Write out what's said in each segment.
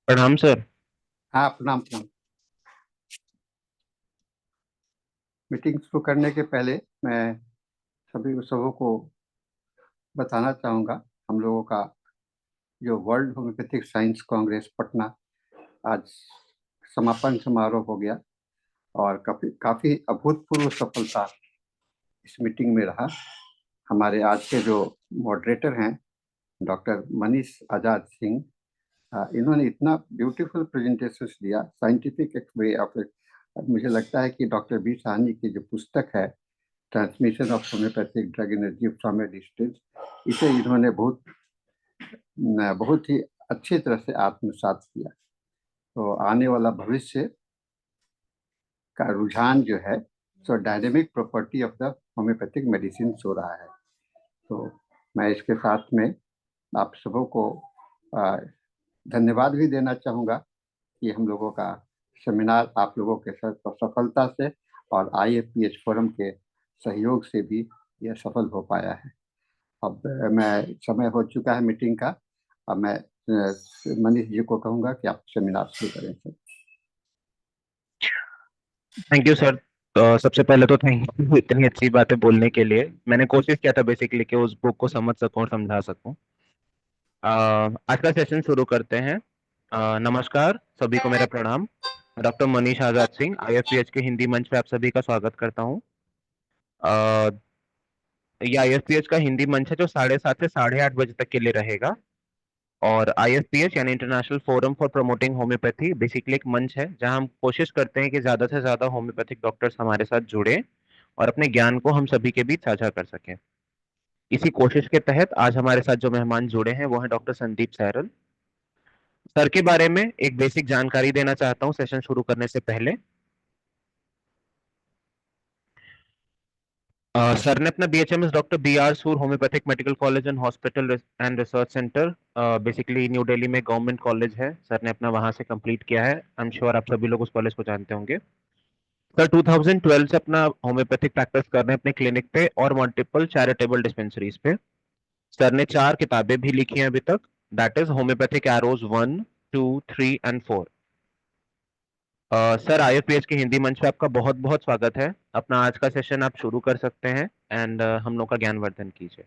प्रणाम सर। हाँ, प्रणाम प्रणाम। मीटिंग शुरू करने के पहले मैं सभी सबों को बताना चाहूँगा, हम लोगों का जो world homeopathic science Congress Patna आज समापन समारोह हो गया और काफ़ी काफ़ी अभूतपूर्व सफलता इस मीटिंग में रहा। हमारे आज के जो मॉडरेटर हैं डॉक्टर मनीष आजाद सिंह, इन्होंने इतना ब्यूटीफुल प्रेजेंटेशन दिया, साइंटिफिक वे ऑफ इट। मुझे लगता है कि डॉक्टर बी साहनी की जो पुस्तक है transmission of homeopathic drug energy from A distance, इसे इन्होंने बहुत ही अच्छी तरह से आत्मसात किया। तो आने वाला भविष्य का रुझान जो है so dynamic property of the homeopathic medicine हो रहा है। तो मैं इसके साथ में आप सबों को आ, धन्यवाद भी देना चाहूँगा कि हम लोगों का सेमिनार आप लोगों के साथ सफलता से और IFPH फोरम के सहयोग से भी यह सफल हो पाया है। अब मैं समय हो चुका है मीटिंग का। अब मैं मनीष जी को कहूँगा कि आप सेमिनार शुरू करें सर। Thank you sir. तो सबसे पहले तो थैंक यू इतनी अच्छी बातें बोलने के लिए। मैंने कोशिश किया था बेसिकली कि उस बुक को समझ सकूं और समझा सकूं। आज का सेशन शुरू करते हैं। नमस्कार सभी को, मेरा प्रणाम। डॉक्टर मनीष आजाद सिंह, IFPH के हिंदी मंच पे आप सभी का स्वागत करता हूं। अ, ये IFPH का हिंदी मंच है जो 7:30 से 8:30 बजे तक के लिए रहेगा। और IFPH यानी international forum for promoting homeopathy basically एक मंच है जहां हम कोशिश करते हैं कि ज्यादा से ज्यादा होम्योपैथिक डॉक्टर्स हमारे साथ जुड़े और अपने ज्ञान को हम सभी के बीच साझा कर सकें। इसी कोशिश के तहत आज हमारे साथ जो मेहमान जुड़े हैं वो हैं डॉक्टर संदीप सहरल। सर के बारे में एक बेसिक जानकारी देना चाहता हूँ सेशन शुरू करने से पहले। सर ने अपना BHMS डॉक्टर BR सूर homeopathic medical college and hospital and research centre, basically new Delhi में गवर्नमेंट कॉलेज है, सर ने अपना वहां से कंप्लीट किया है। आई एम श्योर आप सभी लोग उस कॉलेज को जानते होंगे। सर 2012 से अपना होम्योपैथिक प्रैक्टिस कर रहे हैं अपने क्लिनिक पे और मल्टीपल चैरिटेबल डिस्पेंसरीज पे। सर ने 4 किताबें भी लिखी हैं अभी तक, that is homeopathic arrows 1, 2, 3 and 4। Sir IFPH के हिंदी मंच पे आपका बहुत बहुत स्वागत है। अपना आज का सेशन आप शुरू कर सकते हैं एंड हम लोग का ज्ञानवर्धन कीजिए।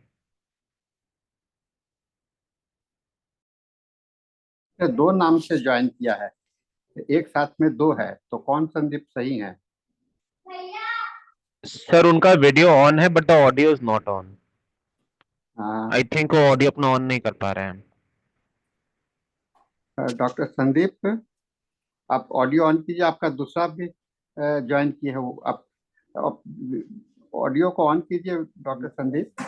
ये दो नाम से ज्वाइन किया है, एक साथ में दो है, तो कौन संदीप सही है? सर उनका वीडियो ऑन है but the audio is not on. I think वो ऑडियो अपना ऑन नहीं कर पा रहे हैं। डॉक्टर संदीप, आप ऑडियो ऑन कीजिए। आपका दूसरा भी ज्वाइन किया है वो, आप ऑडियो को ऑन कीजिए डॉक्टर संदीप।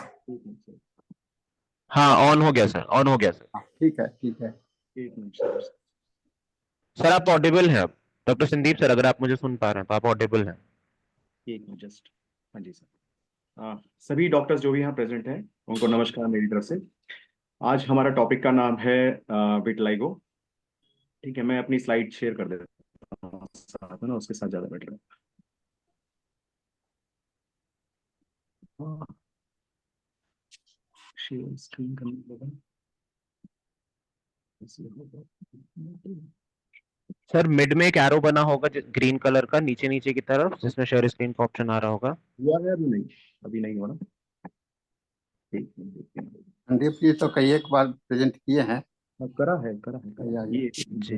हाँ ऑन हो गया सर, ऑन हो गया सर। हाँ, ठीक है ठीक है। एक मिनट सर। सर आप ऑडिबल हैं अब। डॉक्टर संदीप सर, अगर आप मुझे सुन पा रहे हैं तो आप ऑडिबल हैं। एक मिनट जस्ट। हाँ जी सर। सभी डॉक्टर्स जो भी यहाँ प्रेजेंट हैं उनको नमस्कार मेरी तरफ से। आज हमारा टॉपिक का नाम है विटलाइगो। ठीक है, मैं अपनी स्लाइड शेयर कर देता हूँ साथ में ना, उसके साथ ज़्यादा बेटर है। शेयर स्क्रीन करने लगा। ऐसे होगा। सर मिड में एक एरो बना होगा ग्रीन कलर का नीचे नीचे की तरफ, जिसमें शेयर स्क्रीन का ऑप्शन आ रहा होगा। हुआ है अभी नहीं? अभी नहीं हुआ ना? एक मिनट देखते हैं। संदीप जी तो कई एक बार प्रेजेंट किए हैं। हाँ, करा है ये जी।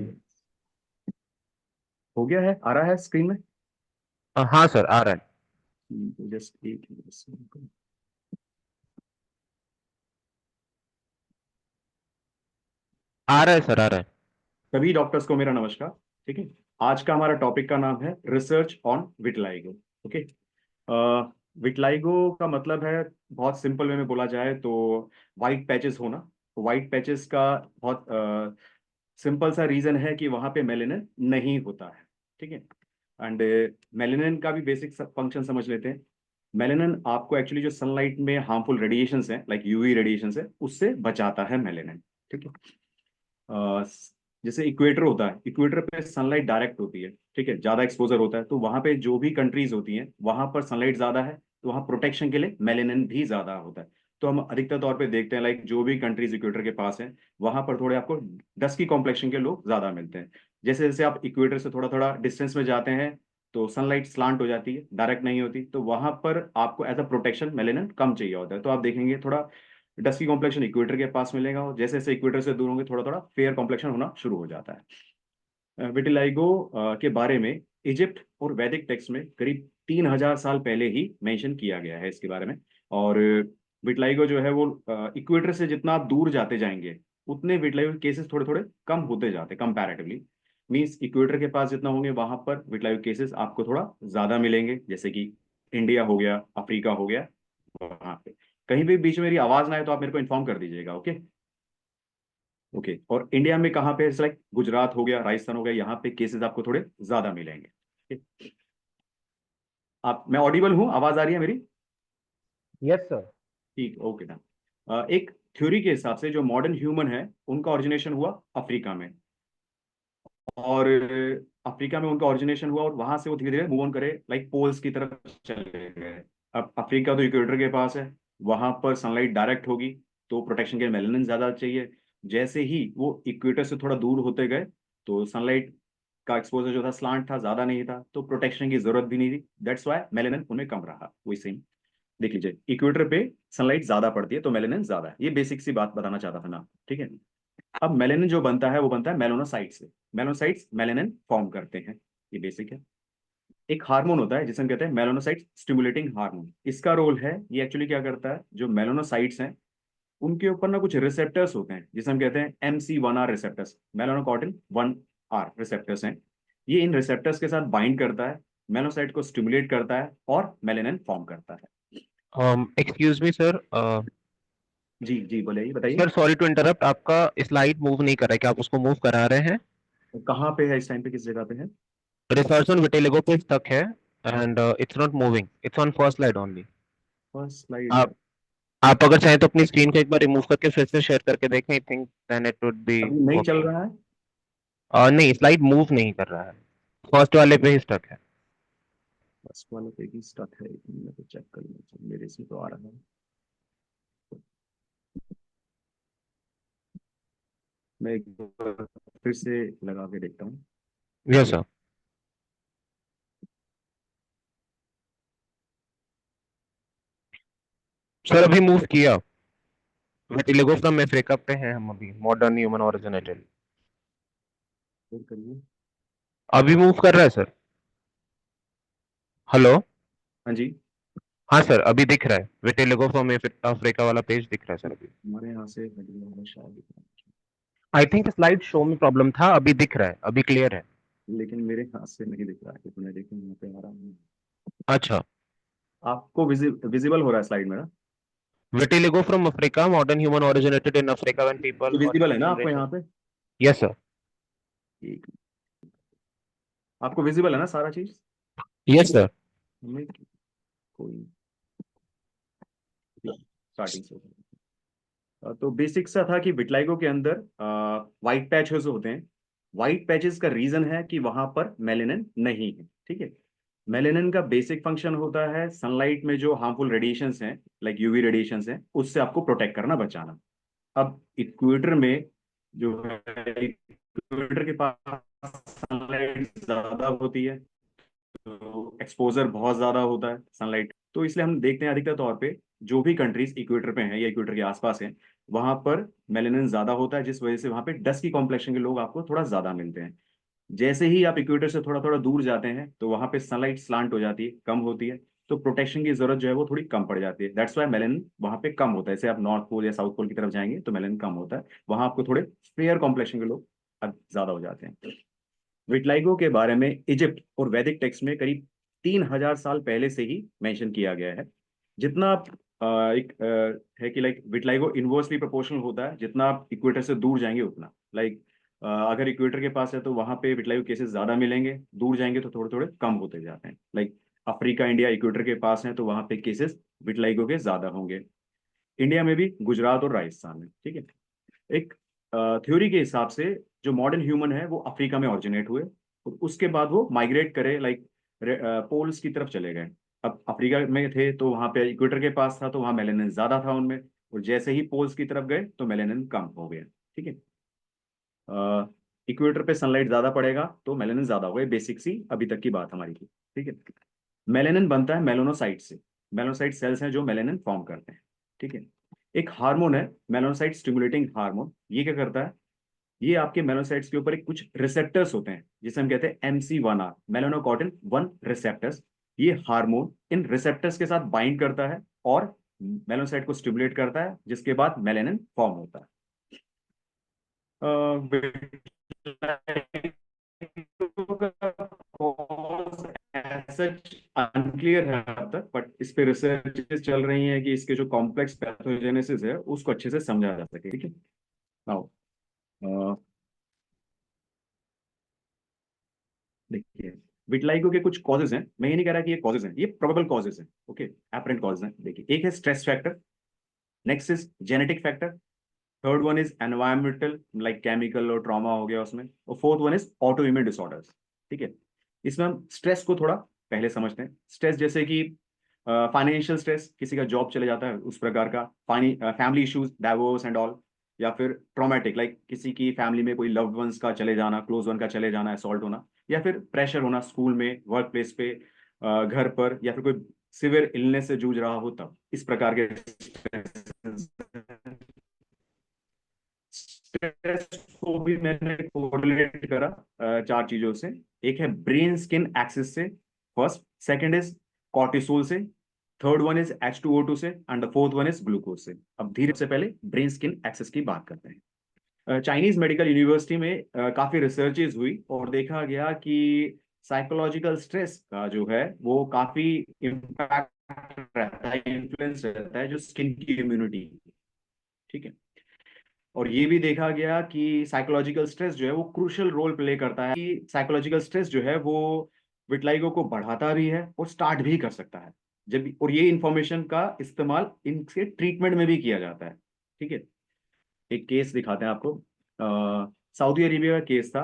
हो गया है, आ रहा है स्क्रीन में। हाँ सर आ रहा है। जस्ट एक मिनट। आ रहा है सर, आ रहा है। सभी डॉक्टर्स को मेरा नमस्कार। ठीक है, आज का हमारा टॉपिक का नाम है research on vitiligo. Okay. Vitiligo का मतलब है, बहुत सिंपल वे में बोला जाए तो, वाइट पैचेस होना। वाइट पैचेस का बहुत सिंपल सा रीजन है कि वहां पे मेलेनिन नहीं होता है। ठीक है। एंड मेलेनिन का भी बेसिक फंक्शन समझ लेते हैं। मेलेनिन आपको एक्चुअली जो सनलाइट में हार्मफुल रेडिएशंस हैं, लाइक यूवी रेडिएशंस है, उससे बचाता है मेलेनिन। ठीक है। अ, जैसे इक्वेटर होता है, इक्वेटर पे सनलाइट डायरेक्ट होती है। ठीक है, ज्यादा एक्सपोजर होता है, तो वहां पे जो भी कंट्रीज होती हैं वहां पर सनलाइट ज्यादा है, तो वहां प्रोटेक्शन के लिए मेलेनिन भी ज्यादा होता है। तो हम अधिकतर तौर पे देखते हैं लाइक जो भी कंट्रीज इक्वेटर के पास हैं वहां पर थोड़े आपको डस्की कॉम्प्लेक्शन के लोग ज्यादा मिलते हैं। जैसे जैसे आप इक्वेटर से थोड़ा थोड़ा डिस्टेंस में जाते हैं तो सनलाइट स्लांट हो जाती है, डायरेक्ट नहीं होती, तो वहां पर आपको एज अ प्रोटेक्शन मेलेनिन कम चाहिए होता है। तो आप देखेंगे थोड़ा डस्की कॉम्प्लेक्शन इक्वेटर के पास मिलेगा, और जैसे जैसे इक्वेटर से दूर होंगे थोड़ा थोड़ा फेयर कॉम्प्लेक्शन होना शुरू हो जाता है। विटिलाइगो के बारे में इजिप्ट और वैदिक टेक्स्ट में करीब 3000 साल पहले ही मेंशन किया गया है इसके बारे में। और विटिलाइगो जो है वो इक्वेटर से जितना आप दूर जाते जाएंगे उतने विटिलाइगो केसेस थोड़े थोड़े कम होते जाते कंपैरेटिवली। मींस इक्वेटर के पास जितना होंगे वहां पर विटिलाइगो केसेस आपको थोड़ा ज्यादा मिलेंगे, जैसे कि इंडिया हो गया, अफ्रीका हो गया, वहां पे। कहीं भी बीच में मेरी आवाज ना आए तो आप मेरे को इन्फॉर्म कर दीजिएगा, ओके। ओके, और इंडिया में कहाँ पे, लाइक गुजरात हो गया, राजस्थान हो गया, यहाँ पे केसेस आपको थोड़े ज्यादा मिलेंगे। ठीक? आप, मैं ऑडिबल हूँ, आवाज आ रही है मेरी? Yes sir. ठीक, ओके ना। एक थ्योरी के हिसाब से जो मॉडर्न ह्यूमन है उनका ओरिजिनेशन हुआ अफ्रीका में, और अफ्रीका में उनका ओरिजिनेशन हुआ और वहां से वो धीरे धीरे मूव ऑन करे लाइक पोल्स की तरफ चले गए। अब अफ्रीका तो इक्वेटर के पास है, वहां पर सनलाइट डायरेक्ट होगी तो प्रोटेक्शन के मेलेनिन ज्यादा चाहिए। जैसे ही वो इक्वेटर से थोड़ा दूर होते गए तो सनलाइट का एक्सपोजर जो था स्लांट था, ज्यादा नहीं था, तो प्रोटेक्शन की जरूरत भी नहीं थी। दैट्स वाई मेलेनिन उन्हें कम रहा। वही सेम देख लीजिए, इक्वेटर पे सनलाइट ज्यादा पड़ती है तो मेलेनिन ज्यादा है। ये बेसिक सी बात बताना चाहता था ना, ठीक है। अब मेलेनिन जो बनता है वो बनता है मेलानोसाइट से। मेलानोसाइट्स मेलेनिन फॉर्म करते हैं, ये बेसिक है। एक हार्मोन होता है जिसे हम कहते हैं मेलानोसाइट स्टिमुलेटिंग हार्मोन। इसका रोल है, ये एक्चुअली क्या करता है, जो मेलानोसाइट्स हैं उनके ऊपर ना कुछ रिसेप्टर्स होते हैं जिसे हम कहते हैं MC1R रिसेप्टर्स, मेलानोकॉटिन 1R रिसेप्टर्स हैं। ये इन रिसेप्टर्स के साथ बाइंड करता है, मेलानोसाइट को स्टिमुलेट करता है और मेलेनिन फॉर्म करता है। Excuse me sir. जी जी, बोलिए, बताइए। सर सॉरी टू इंटरप्ट, आपका स्लाइड मूव नहीं कर रहा है, क्या आप उसको मूव करा रहे हैं? कहाँ पे है इस टाइम पे, किस जगह पे है? रिसर्च ऑन विटिलिगो पे स्टक है, and it's not moving, it's on first slide only. First slide है? आप आप अगर चाहें तो अपनी स्क्रीन को एक बार रिमूव करके फिर से शेयर करके देखें, I think then it would be अभी नहीं चल वर्किंग। रहा है? नहीं, स्लाइड मूव नहीं कर रहा है, फर्स्ट वाले पे ही स्टक है। फर्स्ट वाले पे ही स्टक है, एक मिनट को चेक कर लूँ, मेरे इसमें तो आ रहा है। मैं एक बार फिर से लगा के देखता हूँ। Yes sir. सर अभी मूव किया, विटिलिगो फ्रॉम अफ्रीका पे हैं हम अभी, मॉडर्न ह्यूमन ओरिजिनेटेड। फिर करिए। अभी मूव कर रहा है सर। हेलो। हाँ जी। हाँ सर, अभी दिख रहा है, विटिलिगो फ्रॉम अफ्रीका वाला पेज दिख रहा है सर अभी। हमारे यहाँ से हटिया है शायद, आई थिंक स्लाइड शो में प्रॉब्लम था, अभी दिख रहा है, अभी क्लियर है। लेकिन मेरे हाथ से नहीं दिख रहा है, तो मैं देखूँ यहाँ पे आ रहा हूँ। अच्छा। आपको विजिबल हो रहा है स्लाइड में ना? Vitiligo from Africa, modern human originated in Africa when people ये और विजिबल है ह्यूमन ना आपको यहाँ जनरेशन। पे? Yes sir. एक, आपको विजिबल है ना सारा चीज? Yes sir. हमें कोई स्टार्टिंग से तो बेसिक सा था कि विटलाइगो के अंदर वाइट पैचेस होते हैं। वाइट पैचेस का रीजन है कि वहां पर मेलेनिन नहीं है, ठीक है। मेलेनिन का बेसिक फंक्शन होता है सनलाइट में जो हार्मफुल रेडिएशंस हैं, लाइक यूवी रेडिएशंस हैं, उससे आपको प्रोटेक्ट करना, बचाना। अब इक्वेटर में जो है, इक्वेटर के पास सनलाइट ज्यादा होती है, तो एक्सपोजर बहुत ज्यादा होता है सनलाइट, तो इसलिए हम देखते हैं अधिकतर तौर पे जो भी कंट्रीज इक्वेटर पे हैं या इक्वेटर के आसपास हैं वहां पर मेलेनिन ज्यादा होता है, जिस वजह से वहां पे डस्ट की कॉम्प्लेक्शन के लोग आपको थोड़ा ज्यादा मिलते हैं। जैसे ही आप इक्वेटर से थोड़ा थोड़ा दूर जाते हैं तो वहां पे सनलाइट स्लांट हो जाती है, कम होती है, तो प्रोटेक्शन की जरूरत जो है वो थोड़ी कम पड़ जाती है। दैट्स वाई मेलेनिन वहां पे कम होता है। जैसे आप नॉर्थ पोल या साउथ पोल की तरफ जाएंगे तो मेलेनिन कम होता है, वहां आपको थोड़े फेयर कॉम्प्लेक्शन के लोग ज्यादा हो जाते हैं। विटलाइगो के बारे में इजिप्ट और वैदिक टेक्स्ट में करीब 3000 साल पहले से ही मेंशन किया गया है। जितना आप एक है कि लाइक विटलाइगो इनवर्सली प्रोपोर्शनल होता है, जितना आप इक्वेटर से दूर जाएंगे उतना, लाइक अगर इक्वेटर के पास है तो वहां पे विटलाइगो केसेस ज्यादा मिलेंगे, दूर जाएंगे तो थोड़े थोड़े कम होते जाते हैं। लाइक अफ्रीका, इंडिया इक्वेटर के पास है तो वहां पे केसेस विटलाइगो के ज्यादा होंगे। इंडिया में भी गुजरात और राजस्थान में, ठीक है। एक थ्योरी के हिसाब से जो मॉडर्न ह्यूमन है वो अफ्रीका में ऑरिजिनेट हुए और उसके बाद वो माइग्रेट करे, लाइक पोल्स की तरफ चले गए। अब अफ्रीका में थे तो वहां पे इक्वेटर के पास था तो वहां मेलेनिन ज्यादा था उनमें, और जैसे ही पोल्स की तरफ गए तो मेलेनिन कम हो गया। ठीक है, इक्वेटर पे सनलाइट ज्यादा पड़ेगा तो मेलेनिन ज्यादा होगा, बेसिक सी अभी तक की बात हमारी थी। ठीक है, मेलेनिन बनता है मेलानोसाइट से। मेलानोसाइट सेल्स हैं जो मेलेनिन फॉर्म करते हैं। ठीक है, एक हार्मोन है मेलानोसाइट स्टिमुलेटिंग हार्मोन, ये क्या करता है, ये आपके मेलानोसाइट्स के ऊपर एक कुछ रिसेप्टर्स होते हैं जिसे हम कहते हैं MC1R, मेलानोकॉटिन 1 रिसेप्टर्स। ये हार्मोन इन रिसेप्टर्स के साथ बाइंड करता है और मेलानोसाइट को स्टिमुलेट करता है, जिसके बाद मेलेनिन फॉर्म होता है। अनक्लियर है अब तक, बट इस पे रिसर्च चल रही है कि इसके जो कॉम्प्लेक्स पैथोजेनेसिस है उसको अच्छे से समझा जा सके। ठीक है, नाउ देखिए, विटलाइगो के कुछ कॉजेज हैं, मैं ये नहीं कह रहा कि ये कॉजेज हैं, ये प्रोबेबल कॉजेज हैं। ओके, एपरेंट कॉजेज हैं। देखिए, एक है stress factor, next is genetic factor, third one is environmental like chemical और ट्रॉमा हो गया उसमें, और fourth one is auto immune disorders. ठीक है, इसमें हम स्ट्रेस को थोड़ा पहले समझते हैं। स्ट्रेस जैसे कि फाइनेंशियल स्ट्रेस, किसी का जॉब चले जाता है उस प्रकार का, family issues, divorce and all, या फिर ट्रॉमेटिक लाइक किसी की फैमिली में कोई लव्ड वंस का चले जाना, क्लोज वन का चले जाना, असॉल्ट होना, या फिर प्रेशर होना स्कूल में, वर्क प्लेस पे, घर पर, या फिर कोई सिवियर इलनेस से जूझ रहा हो, तब इस प्रकार के स्ट्रेस को भी मैंने कोरिलेट करा चार चीजों से। एक है ब्रेन स्किन एक्सिस से, फर्स्ट, सेकंड इज कॉर्टिसोल से, थर्ड वन इज H2O2 से, and the fourth one is glucose से। अब धीरे से पहले ब्रेन स्किन एक्सिस की बात करते हैं। चाइनीज मेडिकल यूनिवर्सिटी में काफी रिसर्चेज हुई और देखा गया कि साइकोलॉजिकल स्ट्रेस का जो है वो काफी इम्पैक्ट रहता है, इन्फ्लुएंस रहता है जो स्किन की इम्यूनिटी। ठीक है, और ये भी देखा गया कि साइकोलॉजिकल स्ट्रेस जो है वो क्रूशियल रोल प्ले करता है, कि साइकोलॉजिकल स्ट्रेस जो है वो विटलाइगो को बढ़ाता भी है और स्टार्ट भी कर सकता है। जब और ये इंफॉर्मेशन का इस्तेमाल इनके ट्रीटमेंट में भी किया जाता है। ठीक है, एक केस दिखाते हैं आपको। सऊदी अरेबिया का केस था,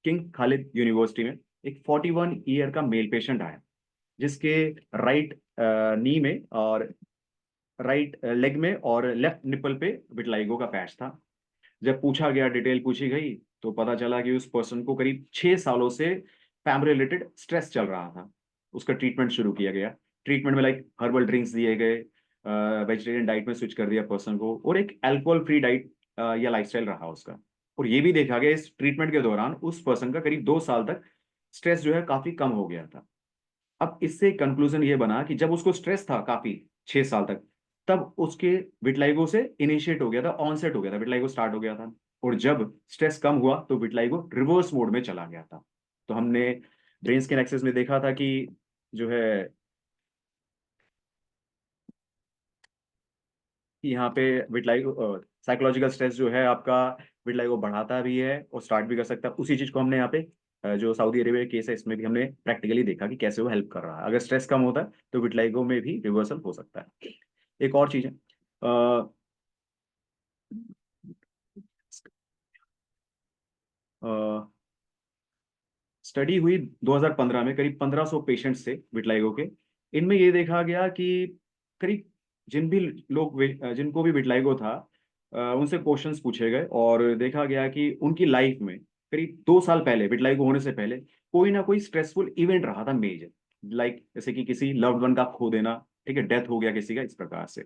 किंग खालिद यूनिवर्सिटी में। एक 41 ईयर का मेल पेशेंट आया जिसके राइट नी में और राइट लेग में और लेफ्ट निपल पे विटलाइगो का पैच था। जब पूछा गया, डिटेल पूछी गई, तो पता चला कि उस पर्सन को करीब 6 सालों से फैमिली रिलेटेड स्ट्रेस चल रहा था। उसका ट्रीटमेंट शुरू किया गया। ट्रीटमेंट में लाइक हर्बल ड्रिंक्स दिए गए, वेजिटेरियन डाइट में स्विच कर दिया पर्सन को, और एक अल्कोहल फ्री डाइट या लाइफस्टाइल रहा उसका। और ये भी देखा गया इस ट्रीटमेंट के दौरान उस पर्सन का करीब 2 साल तक स्ट्रेस जो है काफी कम हो गया था। अब इससे कंक्लूजन ये बना कि जब उसको स्ट्रेस था काफी 6 साल तक, तब उसके विटलाइगो से इनिशिएट हो गया था, ऑनसेट हो गया था, विटलाइगो स्टार्ट हो गया था। और जब स्ट्रेस कम हुआ तो विटलाइगो रिवर्स मोड में चला गया था। तो हमने ब्रेन स्किन एक्सेस में देखा था कि जो है कि यहाँ पे विटलाइगो साइकोलॉजिकल स्ट्रेस जो है आपका विटलाइगो बढ़ाता भी है और स्टार्ट भी कर सकता है। उसी चीज को हमने यहाँ पे जो सऊदी अरेबिया केस है इसमें भी हमने प्रैक्टिकली देखा कि कैसे वो हेल्प कर रहा है। अगर स्ट्रेस कम होता है तो विटलाइगो में भी रिवर्सल हो सकता है। एक और चीज है, स्टडी हुई 2015 में करीब 1500 पेशेंट्स थे विटलाइगो के। इनमें ये देखा गया कि करीब जिनको भी विटलाइगो था, उनसे क्वेश्चंस पूछे गए और देखा गया कि उनकी लाइफ में करीब 2 साल पहले, विटलाइगो होने से पहले, कोई ना कोई स्ट्रेसफुल इवेंट रहा था मेजर, लाइक जैसे कि किसी लव्ड वन का खो देना, ठीक है, डेथ हो गया किसी का, इस प्रकार से।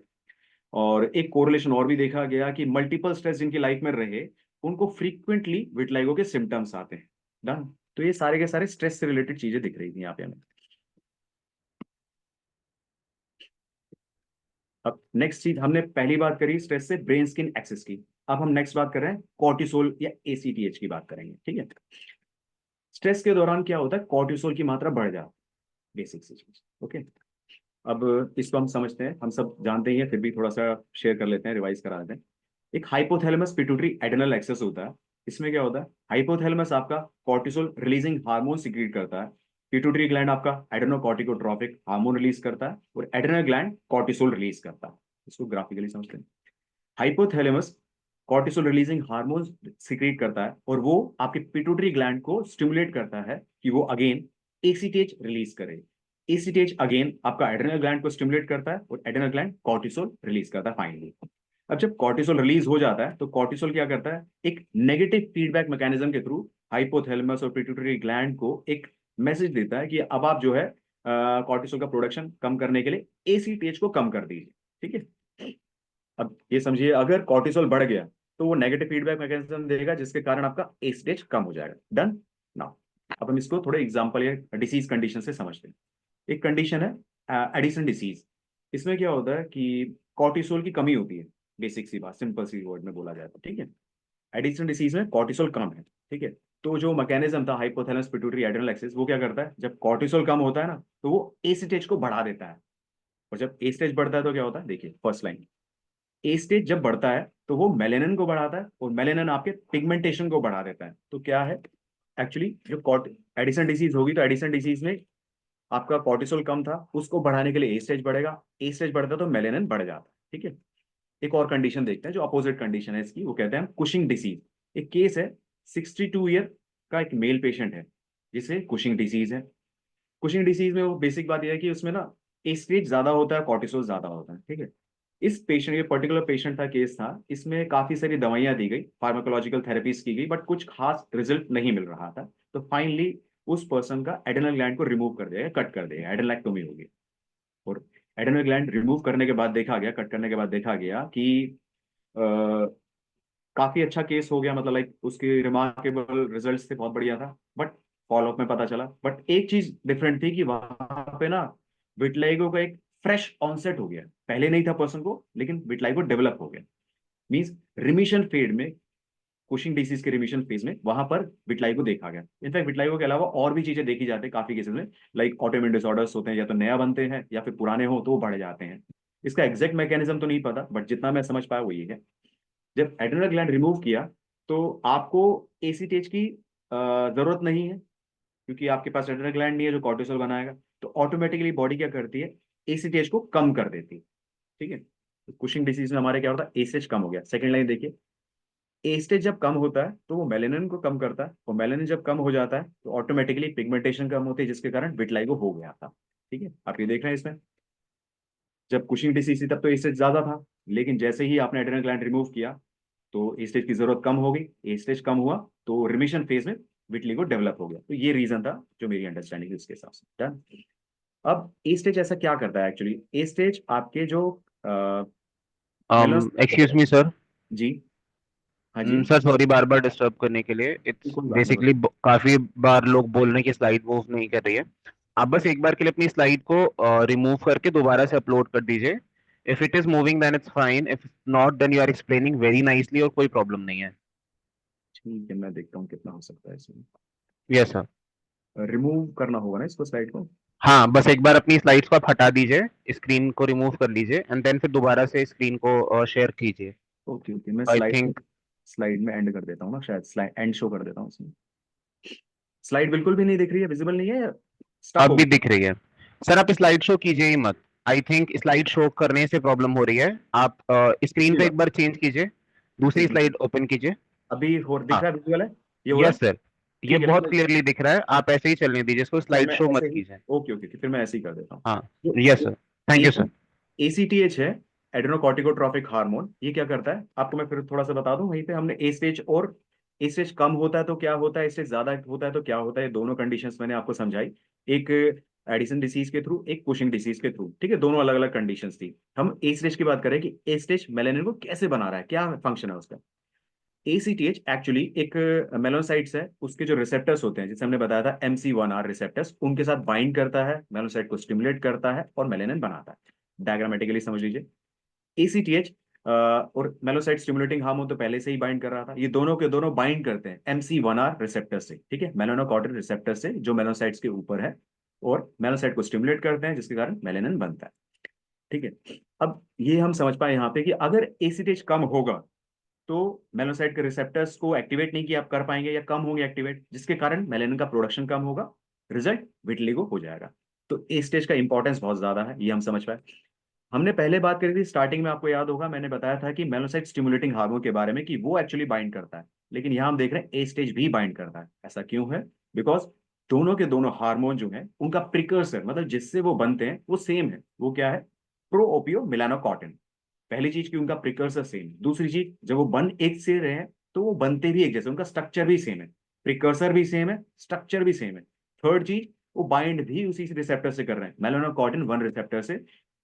और एक कोरिलेशन और भी देखा गया कि मल्टीपल स्ट्रेस जिनकी लाइफ में रहे उनको फ्रीक्वेंटली विटलाइगो के सिम्टम्स आते हैं। डन। तो ये सारे के सारे स्ट्रेस से रिलेटेड चीजें दिख रही थी यहाँ पे हमें। अब नेक्स्ट चीज, हमने पहली बात करी स्ट्रेस से ब्रेन स्किन एक्सिस की। अब हम नेक्स्ट बात कर रहे हैं कॉर्टिसोल या ACTH की बात करेंगे। ठीक है, स्ट्रेस के दौरान क्या होता है, कॉर्टिसोल की मात्रा बढ़ जाती है, बेसिक सी चीज। ओके, अब इसको हम समझते हैं, हम सब जानते ही हैं, फिर भी थोड़ा सा शेयर कर लेते हैं, रिवाइज करा देते हैं। एक हाइपोथैलेमस पिट्यूटरी एड्रेनल एक्सेस होता है। इसमें क्या होता है, हाइपोथैलेमस आपका कॉर्टिसोल रिलीजिंग हार्मोन सिक्रीट करता है, पिट्यूटरी ग्लैंड आपका एड्रेनोकॉर्टिकोट्रोपिक हार्मोन रिलीज करता है, और एड्रेनल ग्लैंड कॉर्टिसोल रिलीज करता है। इसको ग्राफिकली समझते हैं। Hypothalamus cortisol releasing hormone secrete करता है और वो आपके पिट्यूटरी ग्लैंड को स्टिमुलेट करता है कि वो अगेन ACTH रिलीज करे। एसीटीएच अगेन आपका एड्रेनल ग्लैंड को स्टिमुलेट करता है और एड्रेनल ग्लैंड कॉर्टिसोल रिलीज करता है फाइनली। अब जब कॉर्टिसोल रिलीज हो जाता है तो कॉर्टिसोल क्या करता है, एक नेगेटिव फीडबैक मैकेनिज्म के थ्रू हाइपोथैलेमस और पिट्यूटरी ग्लैंड को एक मैसेज देता है कि अब आप जो है कॉर्टिसोल का प्रोडक्शन कम करने के लिए एसीटीएच को कम कर दीजिए। ठीक है, अब ये समझिए अगर कॉर्टिसोल बढ़ गया तो वो नेगेटिव फीडबैक मैकेनिज्म देगा जिसके कारण आपका एसीटीएच कम हो जाएगा। डन। नाउ अब हम इसको थोड़े एग्जांपल या डिसीज कंडीशन से समझते हैं। एक कंडीशन है एडिसन डिसीज। इसमें क्या होता है कि कॉर्टिसोल की कमी होती है, बेसिक सी बात, सिंपल सी वर्ड में बोला जाए तो। ठीक है, एडिसन डिसीज में कॉर्टिसोल कम है। ठीक है, तो जो मैकेनिज्म था हाइपोथैलेमस पिट्यूटरी एड्रेनल एक्सिस, वो क्या करता है, जब कॉर्टिसोल कम होता है ना तो वो एसीटीएच को बढ़ा देता है। और जब एसीटीएच बढ़ता है तो क्या होता है, देखिए फर्स्ट लाइन, ए स्टेज जब बढ़ता है तो वो मेलेनिन को बढ़ाता है और मेलेनिन आपके पिगमेंटेशन को बढ़ा देता है। तो क्या है एक्चुअली, जो एडिसन डिसीज होगी तो एडिसन डिसीज में आपका कॉर्टिसोल कम था, उसको बढ़ाने के लिए ए स्टेज बढ़ेगा, ए स्टेज बढ़ता है तो मेलेनिन बढ़ जाता है। ठीक है, एक और कंडीशन देखते हैं जो अपोजिट कंडीशन है इसकी, वो कहते हैं कुशिंग डिसीज। एक केस है 62 ईयर का एक मेल पेशेंट है जिसे कुशिंग डिसीज है। कुशिंग डिसीज में वो बेसिक बात यह है कि उसमें ना ए स्टेज ज्यादा होता है, कॉर्टिसोल ज्यादा होता है। ठीक है, इस पेशेंट, ये पर्टिकुलर पेशेंट का केस था, इसमें काफी सारी दवाइयां दी गई, फार्माकोलॉजिकल थेरेपीज की गई, बट कुछ खास रिजल्ट नहीं मिल रहा था। तो फाइनली उस पर्सन का एड्रेनल ग्लैंड को रिमूव कर दिया, कट कर दिया, एड्रेनलेक्टोमी होगी। और एड्रेनल ग्लैंड रिमूव करने के बाद देखा गया, कट करने के बाद देखा गया कि अ, काफी अच्छा केस हो गया, मतलब लाइक उसके रिमार्केबल रिजल्ट्स थे, बहुत बढ़िया था। बट फॉलोअप में पता चला, बट एक चीज डिफरेंट थी कि वहां पे ना विटलाइगो का एक फ्रेश ऑनसेट हो गया, पहले नहीं था पर्सन को, लेकिन विटलाइगो डेवलप हो गया। मींस रिमिशन फेड में, कुशिंग डिसीज के रिमिशन फेज में वहां पर विटलाइगो देखा गया। इनफैक्ट विटलाइगो के अलावा और भी चीजें देखी जाती है काफी केसेस में, लाइक ऑटोइम्यून डिसऑर्डर्स होते हैं, या तो नया बनते हैं या फिर पुराने हो तो वो बढ़ जाते हैं। इसका एग्जैक्ट मैकेनिज्म तो नहीं पता, बट जितना मैं समझ पाया वो ये है, जब एड्रेनल ग्लैंड रिमूव किया तो आपको एसीटीएच की जरूरत नहीं है, क्योंकि आपके पास एड्रेनल ग्लैंड नहीं है जो कॉर्टिसोल बनाएगा। तो ऑटोमेटिकली बॉडी क्या करती है, एसीटीएच को कम कर देती है। ठीक है, तो कुशिंग डिसीज में हमारे क्या होता है, एसीटीएच कम हो गया। सेकंड लाइन देखिए, एस्टेज जब कम होता है तो वो मेलेनिन को कम करता है, और मेलेनिन जब कम हो जाता है तो ऑटोमेटिकली पिगमेंटेशन कम होती है, जिसके कारण विटलाइगो हो गया था। ठीक है, आप ये देख रहे हैं इसमें, जब कुशिंग डिसीज थी तब तो एस्टेज ज्यादा था, लेकिन जैसे ही आपने एड्रेनल ग्लैंड रिमूव किया तो एस्टेज की जरूरत कम हो गई, एस्टेज कम हुआ तो रिमिशन फेज में विटलिगो डेवलप हो गया। तो ये रीजन था जो मेरी अंडरस्टैंडिंग है इसके हिसाब से। डन। अब ए स्टेज ऐसा क्या करता है एक्चुअली, ए स्टेज आपके जो मेलनस, एक्सक्यूज मी सर। जी, हाँ जी, सर सॉरी बार बार डिस्टर्ब करने के लिए। इट्स कोई बात नहीं बेसिकली काफी बार लोग बोल रहे हैं कि स्लाइड मूव नहीं कर रही है। आप बस एक बार के लिए अपनी स्लाइड को रिमूव करके दोबारा से अपलोड कर दीजिए। If it is moving then it's fine, if not then you are explaining very nicely और कोई प्रॉब्लम नहीं है। ठीक है, मैं देखता हूँ कितना हो सकता है इसमें। Yes sir. रिमूव करना होगा ना इसको, स्लाइड को। हाँ, बस एक बार अपनी स्लाइड्स को आप हटा दीजिए, स्क्रीन को रिमूव कर लीजिए एंड देन फिर दोबारा से स्क्रीन को शेयर कीजिए। ओके ओके, मैं आई स्लाइड थिंक स्लाइड में एंड कर देता हूँ ना, शायद स्लाइड एंड शो कर देता हूँ इसमें। स्लाइड बिल्कुल भी नहीं दिख रही है, विजिबल नहीं है, स्टक अब हो भी गई। दिख रही है। सर आप स्लाइड शो कीजिए ही मत। आई थिंक स्लाइड शो करने से प्रॉब्लम हो रही है। आप स्क्रीन कोई पे बात एक बार चेंज कीजिए, दूसरी नहीं। स्लाइड ओपन कीजिए। अभी हो दिख हाँ, रहा है, विजुअल है, ये हो रहा यस है। सर। ये ठीक है, बहुत क्लियरली दिख रहा है, आप ऐसे ही चलने दीजिए इसको, फिर स्लाइड मैं शो ऐसे मत ही, कीजिए। ओके ओके, फिर मैं ऐसे ही कर देता हूँ। हाँ, जो yes sir. Thank you sir. ACTH है, एड्रेनोकॉर्टिकोट्रोफिक हार्मोन, ये क्या करता है आपको मैं फिर थोड़ा सा बता दूं। वहीं पे हमने ए स्टेज और ए स्टेज कम होता है तो क्या होता है, ए स्टेज ज्यादा होता है तो क्या होता है, ये दोनों कंडीशंस मैंने आपको समझाई, एक एडिसन डिसीज के थ्रू, एक कुशिंग डिसीज के थ्रू। ठीक है, दोनों अलग अलग कंडीशंस थी। हम ए स्टेज की बात करें कि ए स्टेज मेलेनिन को कैसे बना रहा है, क्या फंक्शन है उसका। एसीटीएच एक्चुअली एक मेलोसाइट्स है, उसके जो रिसेप्टर्स होते हैं, जैसे हमने बताया था MC1R रिसेप्टर्स, उनके साथ बाइंड करता है, मेलोसाइट को स्टिमुलेट करता है और मेलेनिन बनाता है। डायग्रामेटिकली समझ लीजिए, एसीटीएच और मेलोसाइट स्टिमुलेटिंग हार्मोन तो पहले से ही बाइंड कर रहा था, ये दोनों के दोनों बाइंड करते हैं MC1R रिसेप्टर से। ठीक है, मेलानोकॉर्टिन रिसेप्टर से जो मेलोसाइट्स के ऊपर है, और मेलोसाइट को स्टिमुलेट करते हैं जिसके कारण मेलेनिन बनता है। ठीक है, अब ये हम समझ पाए यहाँ पे कि अगर एसीटीएच कम होगा तो मेलानोसाइट के रिसेप्टर्स को एक्टिवेट नहीं किया आप कर पाएंगे, या कम होंगे एक्टिवेट, जिसके कारण मेलेनिन का प्रोडक्शन कम होगा, रिजल्ट विटलिगो हो जाएगा। तो ए स्टेज का इंपॉर्टेंस बहुत ज्यादा है, ये हम समझ पाए। हमने पहले बात करी थी स्टार्टिंग में, आपको याद होगा मैंने बताया था कि मेलानोसाइट स्टिमुलेटिंग हार्मोन के बारे में, कि वो एक्चुअली बाइंड करता है, लेकिन यहां हम देख रहे हैं ए स्टेज भी बाइंड करता है। ऐसा क्यों है? बिकॉज दोनों के दोनों हार्मोन जो है उनका प्रिकर्सर मतलब जिससे वो बनते हैं वो सेम है। वो क्या है? प्रो ओपियो मिलानोकॉर्टिन। पहली चीज की उनका प्रिकर्सर सेम। दूसरी चीज जब वो बन एक से रहे हैं तो वो बनते भी एक जैसे, उनका स्ट्रक्चर भी सेम है, प्रिकर्सर भी सेम है, स्ट्रक्चर भी सेम है। थर्ड चीज, वो बाइंड भी उसी रिसेप्टर से कर रहे हैं, मेलानोकॉर्टिन 1 रिसेप्टर से,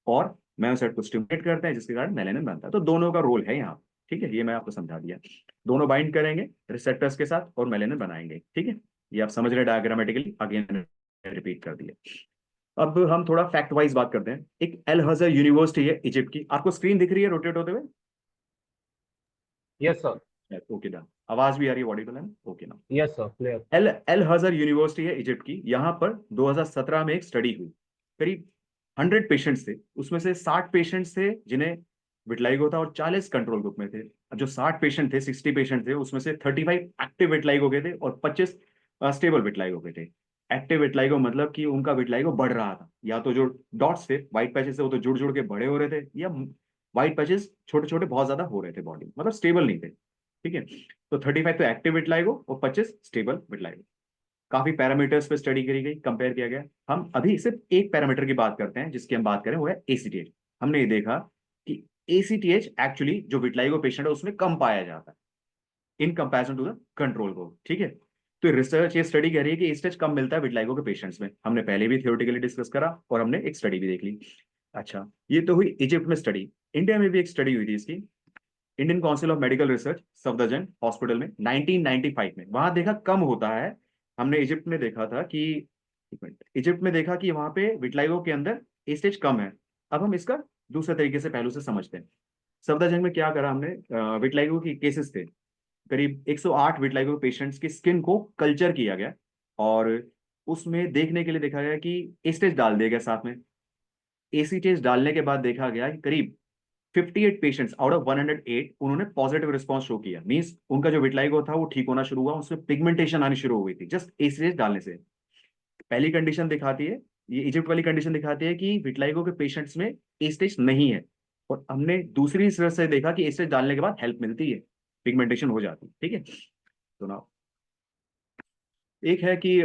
और मेयोसाइट को स्टिमुलेट करते हैं जिसके कारण मेलानिन बनता है। तो दोनों का रोल है यहाँ। ठीक है, ये मैं आपको समझा दिया। दोनों बाइंड करेंगे रिसेप्टर्स के साथ और मेलानिन बनाएंगे। ठीक है, ये आप समझ रहे डायग्रामेटिकली, अगेन रिपीट कर दिया। अब हम थोड़ा फैक्ट वाइज बात करते हैं। एक एल हजर यूनिवर्सिटी है इजिप्ट की, आपको स्क्रीन दिख रही है रोटेट होते हुए? Yes sir. Okay done. आवाज भी आ रही है, ऑडिबल है ना? ओके ना। Yes sir, clear. L L हजर यूनिवर्सिटी है इजिप्ट की। यहाँ पर 2017 में एक स्टडी हुई। करीब 100 पेशेंट्स थे, उसमें से 60 पेशेंट्स थे जिन्हें विटलाइगो था और 40 कंट्रोल ग्रुप में थे। अब जो 60 पेशेंट थे, 60 पेशेंट थे, उसमें से 35 एक्टिव विटलाइगो के थे और 25 स्टेबल विटलाइगो के थे। एक्टिव विटलाइगो मतलब कि उनका विटलाइगो बढ़ रहा था, या तो जो डॉट्स थे व्हाइट पैचेस थे वो तो जुड़ जुड़ के बड़े हो रहे थे, या व्हाइट पैचेस छोटे छोटे बहुत ज्यादा हो रहे थे बॉडी, मतलब स्टेबल नहीं थे। ठीक है, तो 35 तो एक्टिव विटलाइगो और 25 स्टेबल विटलाइगो। काफी पैरामीटर्स पे स्टडी करी गई, कंपेयर किया गया। हम अभी सिर्फ एक पैरामीटर की बात करते हैं जिसकी हम बात करें, वो है एसीटीएच। हमने ये देखा कि एसीटीएच एक्चुअली जो विटलाइगो पेशेंट है उसमें कम पाया जाता है in comparison to the control group. ठीक है, तो रिसर्च ये स्टडी कह रही है कि एसीटीएच कम मिलता है विटलाइगो के पेशेंट्स में। हमने पहले भी थियोरेटिकली डिस्कस करा और हमने एक स्टडी भी देख ली। अच्छा, ये तो हुई इजिप्ट में स्टडी। इंडिया में भी एक स्टडी हुई थी इसकी, Indian council of medical research Safdarjung hospital में 1995 में। वहां देखा कम होता है। हमने इजिप्ट में देखा था कि, एक मिनट, इजिप्ट में देखा कि वहां पे विटलाइगो के अंदर एस्टेज कम है। अब हम इसका दूसरे तरीके से पहलू से समझते हैं। सफदरजंग में क्या करा हमने, विटलाइगो की केसेस थे, करीब 108 विटलाइगो पेशेंट्स की स्किन को कल्चर किया गया और उसमें देखने के लिए देखा गया कि एस्टेज डाल दिया गया साथ में। एसीटेज डालने के बाद देखा गया कि करीब 58 पेशेंट्स आउट ऑफ 108 उन्होंने पॉजिटिव रिस्पांस शो किया। मींस उनका जो विटलाइगो था वो ठीक होना शुरू हुआ, उसमें पिगमेंटेशन आनी शुरू हो गई थी जस्ट एसीटेज डालने से। पहली कंडीशन दिखाती है, ये इजिप्ट वाली कंडीशन दिखाती है कि विटलाइगो के पेशेंट्स में एस्टेज नहीं है, और हमने दूसरी रिसर्च से देखा कि एस्टेज डालने के बाद हेल्प मिलती है, पिगमेंटेशन हो जाती है। ठीक है, तो ना एक है कि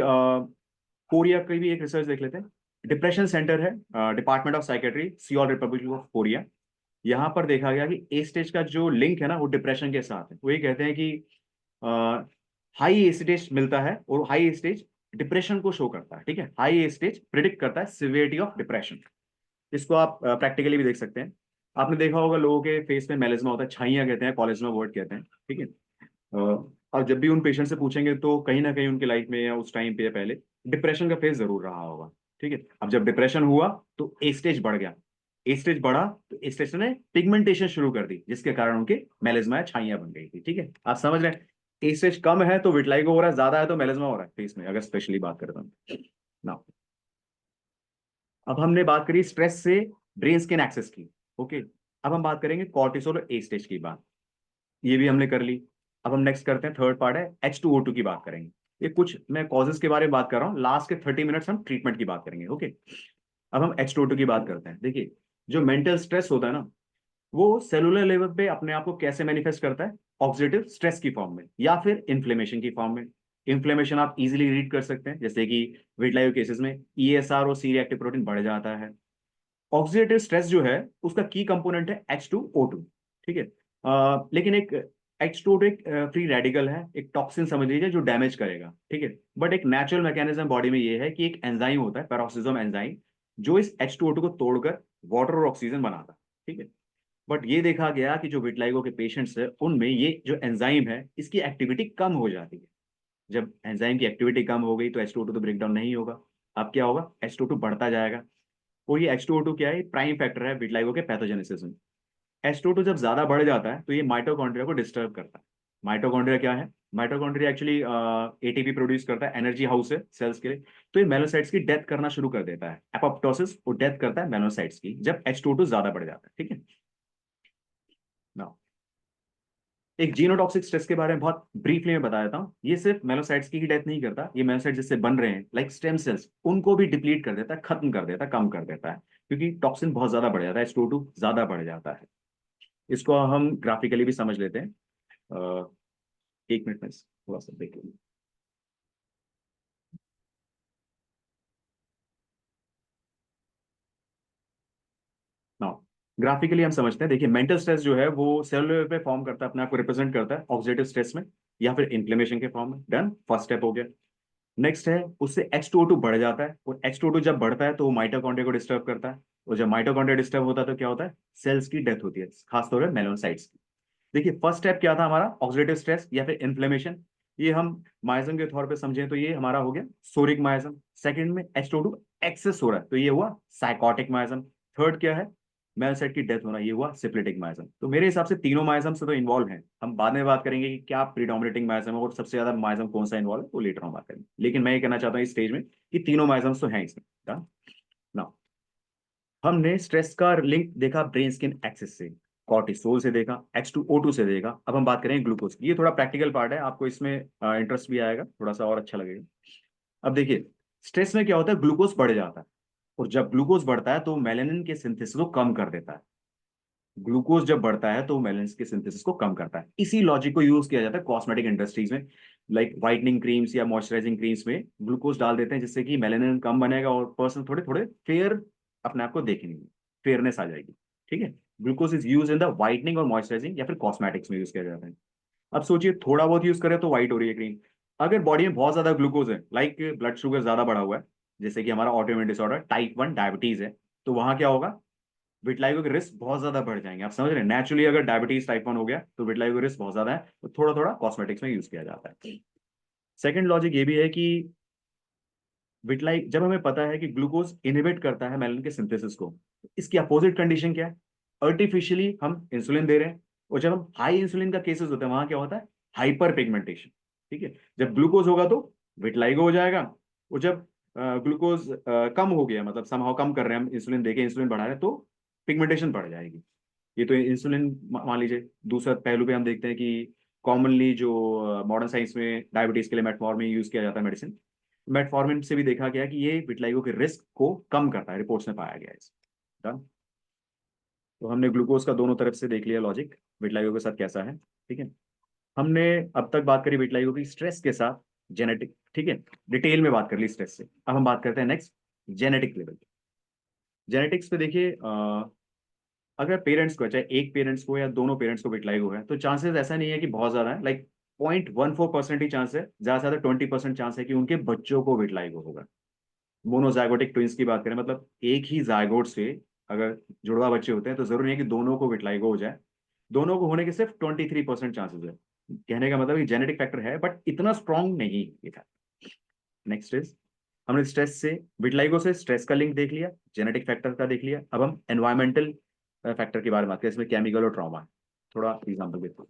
कोरिया की भी एक रिसर्च देख लेते हैं। डिप्रेशन सेंटर है, department of psychiatry, Seoul Republic of Korea. यहाँ पर देखा गया कि ए स्टेज का जो लिंक है ना वो डिप्रेशन के साथ है। वो ये कहते हैं कि हाई ए स्टेज मिलता है और हाई ए स्टेज डिप्रेशन को शो करता है। ठीक है, हाई ए स्टेज प्रिडिक्ट करता है सिवियरिटी ऑफ डिप्रेशन। इसको आप प्रैक्टिकली भी देख सकते हैं। आपने देखा होगा लोगों के फेस में मेलेज्मा होता है, छाइयाँ कहते हैं, कॉलेज में वर्ड कहते हैं। ठीक है, और जब भी उन पेशेंट से पूछेंगे तो कहीं ना कहीं उनकी लाइफ में या उस टाइम पे या पहले डिप्रेशन का फेज जरूर रहा होगा। ठीक है, अब जब डिप्रेशन हुआ तो ए स्टेज बढ़ गया, ए स्टेज बढ़ा तो ए स्टेज ने पिगमेंटेशन शुरू कर दी जिसके कारण उनके मेलेज्मा या छाइयां बन गई थी। ठीक है, आप समझ रहे हैं? ए स्टेज कम है तो विटलाइगो हो रहा है, ज्यादा है तो मेलेज्मा हो रहा है फेस में, अगर स्पेशली बात करें तो ना। अब हमने बात करी स्ट्रेस से ब्रेन स्किन एक्सेस की। ओके, अब हम बात करेंगे कॉर्टिसोल और ए स्टेज की बात, ये भी हमने कर ली। अब हम नेक्स्ट करते हैं, थर्ड पार्ट है H2O2 की बात करेंगे। ये कुछ मैं कॉजेस के बारे में बात कर रहा हूँ, लास्ट के 30 मिनट्स हम ट्रीटमेंट की बात करेंगे। ओके, अब हम H2O2 की बात करते हैं। देखिए, जो मेंटल स्ट्रेस होता है ना, वो सेलुलर लेवल पे अपने आप को कैसे मैनिफेस्ट करता है? ऑक्सीडेटिव स्ट्रेस की फॉर्म में या फिर इन्फ्लेमेशन की फॉर्म में। इन्फ्लेमेशन आप इजीली रीड कर सकते हैं, जैसे कि विटलाइगो केसेस में ESR और सी रिएक्टिव प्रोटीन बढ़ जाता है। ऑक्सीडेटिव स्ट्रेस जो है उसका की कंपोनेंट है H2O2। ठीक है, लेकिन एक H2O2 एक फ्री रेडिकल है, एक टॉक्सिन समझ लीजिए जो डैमेज करेगा। ठीक है, बट एक नेचुरल मैकेनिज्म बॉडी में ये है कि एक एंजाइम होता है, पेरोक्सिसम एंजाइम, जो इस H2O2 को तोड़कर वाटर और ऑक्सीजन बनाता है। ठीक है, बट ये देखा गया कि जो विटलाइगो के पेशेंट्स है उनमें ये जो एंजाइम है इसकी एक्टिविटी कम हो जाती है। जब एंजाइम की एक्टिविटी कम हो गई तो H2O2 तो ब्रेक डाउन नहीं होगा। अब क्या होगा? H2O2 बढ़ता जाएगा। और ये H2O2 क्या है? प्राइम फैक्टर है विटलाइगो के पैथोजेनेसिस में। H2O2 जब ज्यादा बढ़ जाता है तो ये माइटोकॉन्ड्रिया को डिस्टर्ब करता है। माइटोकॉन्ड्रिया क्या है? माइटोकॉन्ड्रिया एक्चुअली एटीपी प्रोड्यूस करता है, एनर्जी हाउस है सेल्स के लिए। तो ये मेलोसाइट्स की डेथ करना शुरू कर देता है, एपोप्टोसिस, वो डेथ करता है मेलोसाइट्स की जब H2O2 ज्यादा बढ़ जाता है। ठीक है ना, एक जीनोटॉक्सिक स्ट्रेस के बारे में बहुत ब्रीफली मैं बता देता हूँ। ये सिर्फ मेलोसाइट्स की ही डेथ नहीं करता, ये मेलोसाइट जिससे बन रहे हैं लाइक स्टेम सेल्स, उनको भी डिप्लीट कर देता है, खत्म कर देता है, कम कर देता है, क्योंकि टॉक्सिन बहुत ज्यादा बढ़ जाता है, H2O2 ज्यादा बढ़ जाता है। इसको हम ग्राफिकली भी समझ लेते हैं। एक मिनट में थोड़ा सा देख लीजिए। ग्राफिकली हम समझते हैं, देखिए मेंटल स्ट्रेस जो है वो सेलुलर लेवल पे फॉर्म करता है, अपने आप को रिप्रेजेंट करता है ऑक्सीडेटिव स्ट्रेस में या फिर इन्फ्लेमेशन के फॉर्म में। डन, फर्स्ट स्टेप हो गया। नेक्स्ट है, उससे H2O2 बढ़ जाता है, और H2O2 जब बढ़ता है तो वो माइटोकॉन्ड्रिया को डिस्टर्ब करता है, और जब माइटोकॉन्ड्रिया डिस्टर्ब होता है तो क्या होता है, सेल्स की डेथ होती है, खासतौर पर मेलानोसाइट्स की। देखिए फर्स्ट स्टेप क्या था हमारा, ऑक्सीडेटिव स्ट्रेस या फिर इन्फ्लेमेशन, ये हम माइजम के तौर पे समझें तो ये हमारा हो गया सोरिक माइजम। सेकंड में H2O2 एक्सेस हो रहा है तो ये हुआ साइकोटिक माइजम। थर्ड क्या है, मेलानोसाइट की डेथ होना, ये हुआ सिप्लिटिक माइजम। तो मेरे हिसाब से तीनों माइजम से तो इन्वॉल्व हैं, हम बाद में बात करेंगे कि क्या प्रीडोमिनेटिंग माइजम है और सबसे ज्यादा माइजम कौन सा इन्वॉल्व है, वो लेटर हम बात करेंगे। लेकिन मैं ये कहना चाहता हूँ इस स्टेज में कि तीनों माइजम्स तो हैं इसमें। नाउ हमने स्ट्रेस का लिंक देखा ब्रेन स्किन एक्सिस से, कॉर्टिसोल से देखा, H2O2 से देखा। अब हम बात करेंगे ग्लूकोज की। ये थोड़ा प्रैक्टिकल पार्ट है, आपको इसमें इंटरेस्ट भी आएगा, थोड़ा सा और अच्छा लगेगा। अब देखिए स्ट्रेस में क्या होता है, ग्लूकोज बढ़ जाता है, और जब ग्लूकोज बढ़ता है तो मेलेनिन के सिंथेसिस को कम कर देता है। ग्लूकोज जब बढ़ता है तो मेलेनिन के सिंथेसिस को कम करता है। इसी लॉजिक को यूज किया जाता है कॉस्मेटिक इंडस्ट्रीज में, लाइक व्हाइटनिंग क्रीम्स या मॉइस्चराइजिंग क्रीम्स में ग्लूकोज डाल देते हैं, जिससे कि मेलेनिन कम बनेगा और पर्सन थोड़े थोड़े फेयर अपने आप को देखेंगे, फेयरनेस आ जाएगी। ठीक है, glucose is use in the whitening और मॉइस्चराइजिंग या फिर कॉस्मेटिक्स में यूज किया जाता है। अब सोचिए थोड़ा बहुत यूज करें तो व्हाइट हो रही है क्रीम। अगर बॉडी में बहुत ज्यादा ग्लूकोज है, लाइक ब्लड शुगर ज्यादा बढ़ा हुआ है, जैसे कि हमारा ऑटोइम्यून डिसऑर्डर टाइप 1 डायबिटीज है, तो वहां क्या होगा, विटलाइगो के रिस्क बहुत ज्यादा बढ़ जाएंगे। आप समझ रहे हैं, नेचुरली अगर डायबिटीज टाइप 1 हो गया तो विटलाइगो रिस्क बहुत ज्यादा है, तो थोड़ा थोड़ा कॉस्मेटिक्स में यूज किया जाता है। सेकंड लॉजिक ये भी है कि विटलाइग, जब हमें पता है कि ग्लूकोज इनहिबिट करता है मेलानिन के सिंथेसिस को, इसकी अपोजिट कंडीशन क्या है, आर्टिफिशियली हम इंसुलिन दे रहे हैं, और जब हम हाई इंसुलिन का केसेस होते हैं वहां क्या होता है, हाइपर पिगमेंटेशन। ठीक है, जब ग्लूकोज होगा तो विटलाइगो हो जाएगा, और जब ग्लूकोज कम हो गया, मतलब समहाउ कम कर रहे हैं हम इंसुलिन देके, इंसुलिन बढ़ा रहे हैं, तो पिगमेंटेशन बढ़ जाएगी। ये तो इंसुलिन मान लीजिए। दूसरा पहलू पे हम देखते हैं कि कॉमनली जो मॉडर्न साइंस में डायबिटीज के लिए मेटफॉर्मिन यूज किया जाता है मेडिसिन, मेटफॉर्मिन से भी देखा गया कि ये विटलाइगो के रिस्क को कम करता है, रिपोर्ट्स में पाया गया है डन। तो हमने ग्लूकोज का दोनों तरफ से देख लिया लॉजिक, विटलाइगो के साथ कैसा है। ठीक है, हमने अब तक बात करी विटलाइगो की स्ट्रेस के साथ जेनेटिक। ठीक है, डिटेल में बात कर ली स्ट्रेस से। अब हम बात करते हैं नेक्स्ट जेनेटिक लेवल। जेनेटिक्स पे देखिए अगर पेरेंट्स को, चाहे एक पेरेंट्स को या दोनों पेरेंट्स को विटलाइगो है, तो चांसेस ऐसा नहीं है कि बहुत ज्यादा है, लाइक 0.14% ही चांस है, ज्यादा से ज्यादा 20% चांस है कि उनके बच्चों को विटलाइगो होगा। मोनोजाइगोटिक ट्विंस की बात करें, मतलब एक ही जायगोट से अगर जुड़वा बच्चे होते हैं तो जरूरी नहीं है कि दोनों को विटलाइगो हो जाए, दोनों को होने के सिर्फ 23% चांसेस है। कहने का मतलब ये जेनेटिक फैक्टर है बट इतना स्ट्रांग नहीं ये फैक्टर। नेक्स्ट इज, हमने स्ट्रेस से, विटलाइगो से स्ट्रेस का लिंक देख लिया, जेनेटिक फैक्टर का देख लिया। अब हम एनवायरमेंटल फैक्टर के बारे में बात करें, इसमें केमिकल और ट्रॉमा। थोड़ा एग्जाम्पल देते हैं।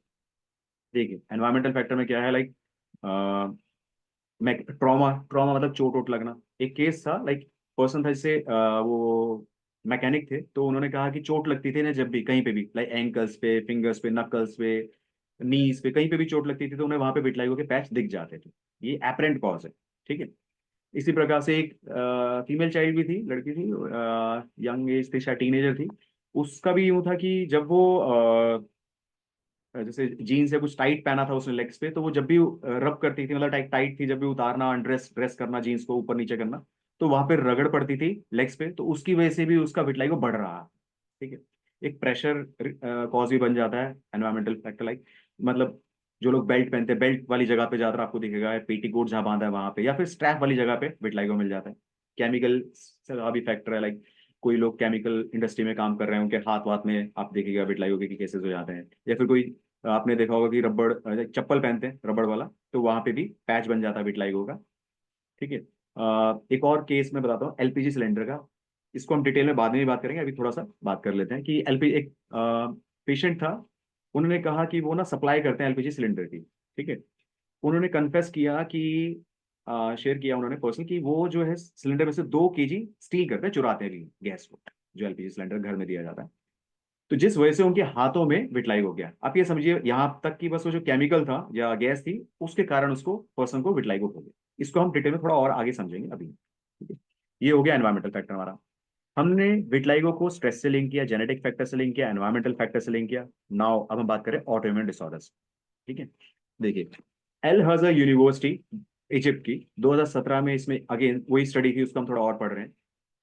देखिए एनवायरमेंटल फैक्टर में क्या है, लाइक ट्रॉमा, ट्रॉमा मतलब चोट वोट लगना। एक केस था, लाइक पर्सन था जिससे वो मैकेनिक थे, तो उन्होंने कहा कि चोट लगती थी ना जब भी कहीं पे भी, लाइक एंकल्स पे, फिंगर्स पे, नकल्स पे, नीज पे, कहीं पे भी चोट लगती थी तो उन्हें वहां पे विटलाइगो के पैच दिख जाते थे। ये एपरेंट कॉज है। ठीक है, इसी प्रकार से एक फीमेल चाइल्ड भी थी, लड़की थी, यंग एज थी, शायद टीनेजर थी। उसका भी यूं था कि जब वो जैसे जीन्स या कुछ टाइट पहना था उसने लेग्स पे, तो वो जब भी रब करती थी, मतलब टाइट टाइट थी, जब भी उतारना, ड्रेस ड्रेस करना, जीन्स को ऊपर नीचे करना, तो वहां पे रगड़ पड़ती थी लेग्स पे, तो उसकी वजह से भी उसका विटलाइगो बढ़ रहा है। ठीक है, एक प्रेशर कॉज भी बन जाता है एनवायरमेंटल फैक्टर, लाइक मतलब जो लोग बेल्ट पहनते हैं, बेल्ट वाली जगह पे ज्यादा आपको दिखेगा, पेटीकोट जहां बांधा है वहां पे, या फिर स्ट्रैप वाली जगह पे विटलाइगो मिल जाता है। केमिकल का भी फैक्टर है, लाइक कोई लोग केमिकल इंडस्ट्री में काम कर रहे हैं, उनके हाथ वाथ में आप देखिएगा विटलाइगो के केसेस हो जाते हैं। या फिर कोई आपने देखा होगा कि रबड़ चप्पल पहनते हैं रबड़ वाला, तो वहां पे भी पैच बन जाता है विटलाइगो का। ठीक है, एक और केस मैं बताता हूँ एलपीजी सिलेंडर का, इसको हम डिटेल में बाद में भी बात करेंगे, अभी थोड़ा सा बात कर लेते हैं कि एलपीजी, एक पेशेंट था, उन्होंने कहा कि वो ना सप्लाई करते हैं एलपीजी सिलेंडर की। ठीक है, उन्होंने कन्फेस किया कि शेयर किया उन्होंने पर्सन कि वो जो है सिलेंडर में से 2 kg स्टील करते हैं, चुराते हैं गैस को, जो एलपीजी सिलेंडर घर में दिया जाता है। तो जिस वजह से उनके हाथों में विटलाइगो हो गया। आप ये समझिए यहां तक कि बस वो जो केमिकल था या गैस थी उसके कारण उसको, पर्सन को विटलाइगो हो गया। इसको हम डिटेल में थोड़ा और आगे समझेंगे अभी। ठीक है, ये हो गया एनवायरमेंटल फैक्टर हमारा। हमने विटलाइगो को स्ट्रेस से लिंक किया, जेनेटिक फैक्टर से लिंक किया, एनवायरमेंटल फैक्टर से लिंक किया। नाउ अब हम बात करें ऑटोइम्यून डिसऑर्डर्स। ठीक है, देखिए एल हजर यूनिवर्सिटी इजिप्ट की 2017 में, इसमें अगेन वही स्टडी थी, उसको हम थोड़ा और पढ़ रहे हैं।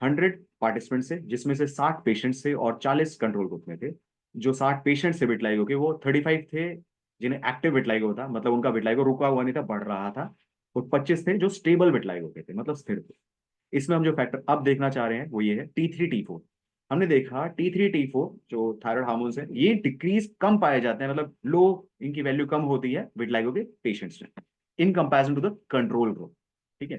100 पार्टिसिपेंट्स थे, जिसमें से 60 पेशेंट्स थे और 40 कंट्रोल ग्रुप में थे। जो 60 पेशेंट्स थे विटलाइगो के, वो 35 थे जिन्हें एक्टिव विटलाइगो था, मतलब उनका विटलाइगो रुका हुआ नहीं था, बढ़ रहा था, और 25 थे जो स्टेबल विटलाइगो के थे, मतलब स्थिर थे। इसमें हम जो फैक्टर अब देखना चाह रहे हैं वो ये है T3 T4। हमने देखा T3 T4 जो थायराइड हार्मोन्स है, ये डिक्रीज कम पाए जाते हैं, मतलब लो, इनकी वैल्यू कम होती है विटलाइगो के पेशेंट्स में in comparison to the control group. ठीक है।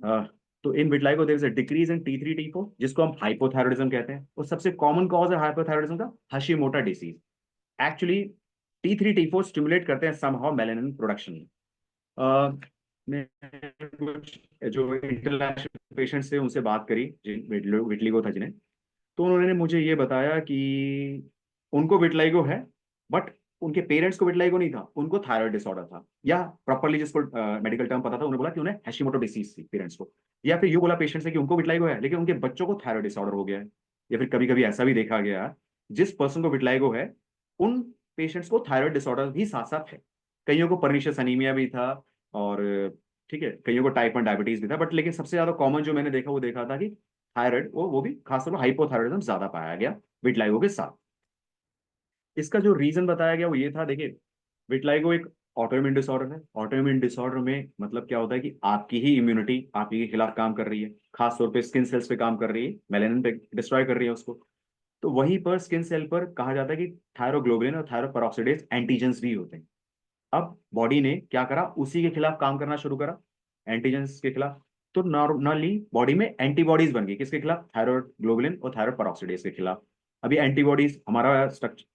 अह, तो in vitiligo there is a decrease in T3 T4, जिसको हम हाइपोथायरॉइडिज्म कहते हैं, और सबसे कॉमन कॉज है हाइपोथायरॉइडिज्म का हशीमोटो disease. Actually T3 T4 stimulate करते हैं समहाउ मेलानिन प्रोडक्शन। ने कुछ जो इंटरनेशनल पेशेंट्स थे उनसे बात करी, जिन विटलिगो था जिन्हें, तो उन्होंने मुझे ये बताया कि उनको विटलाइगो है, बट उनके पेरेंट्स को विटलाइगो नहीं था, उनको थायराइड डिसऑर्डर था, या प्रॉपरली जिसको मेडिकल टर्म पता था उन्होंने बोला कि उन्हें हैशिमोटो डिसीज थी पेरेंट्स को, या फिर ये बोला पेशेंट से कि उनको विटलाइगो है लेकिन उनके बच्चों को थायराइड डिसऑर्डर हो गया है। या फिर कभी कभी ऐसा भी देखा गया, जिस पर्सन को विटलाइगो है उन पेशेंट्स को थायराइड डिसऑर्डर भी साथ साथ है। कईयों को पर्निशियस अनीमिया भी था, और ठीक है, कईयों को टाइप 1 डायबिटीज भी था, बट लेकिन सबसे ज्यादा कॉमन जो मैंने देखा वो देखा था कि थायराइड, वो भी खासतौर पर हाइपोथायराइडिज्म ज्यादा पाया गया विटलाइगो के साथ। इसका जो रीजन बताया गया वो ये था, देखिए, विटलाइगो एक ऑटोइम्यून डिसऑर्डर है। ऑटोइम्यून डिसऑर्डर में मतलब क्या होता है कि आपकी ही इम्यूनिटी आपके के खिलाफ काम कर रही है, खास तौर पे स्किन सेल्स पे काम कर रही है, मेलानिन पे डिस्ट्रॉय कर रही है उसको। तो वहीं पर स्किन सेल पर कहा जाता है कि थायरोग्लोबुलिन और थायरोपेरोक्सिडेज एंटीजेंस भी होते हैं। अब बॉडी ने क्या करा, उसी के खिलाफ काम करना शुरू करा, एंटीजेंस के खिलाफ। तो नॉर्मली बॉडी में एंटीबॉडीज बन गई, किसके खिलाफ, थायराइड ग्लोबुलिन और थायराइड पेरोक्सिडेज के खिलाफ। अभी एंटीबॉडीज, हमारा स्ट्रक्चर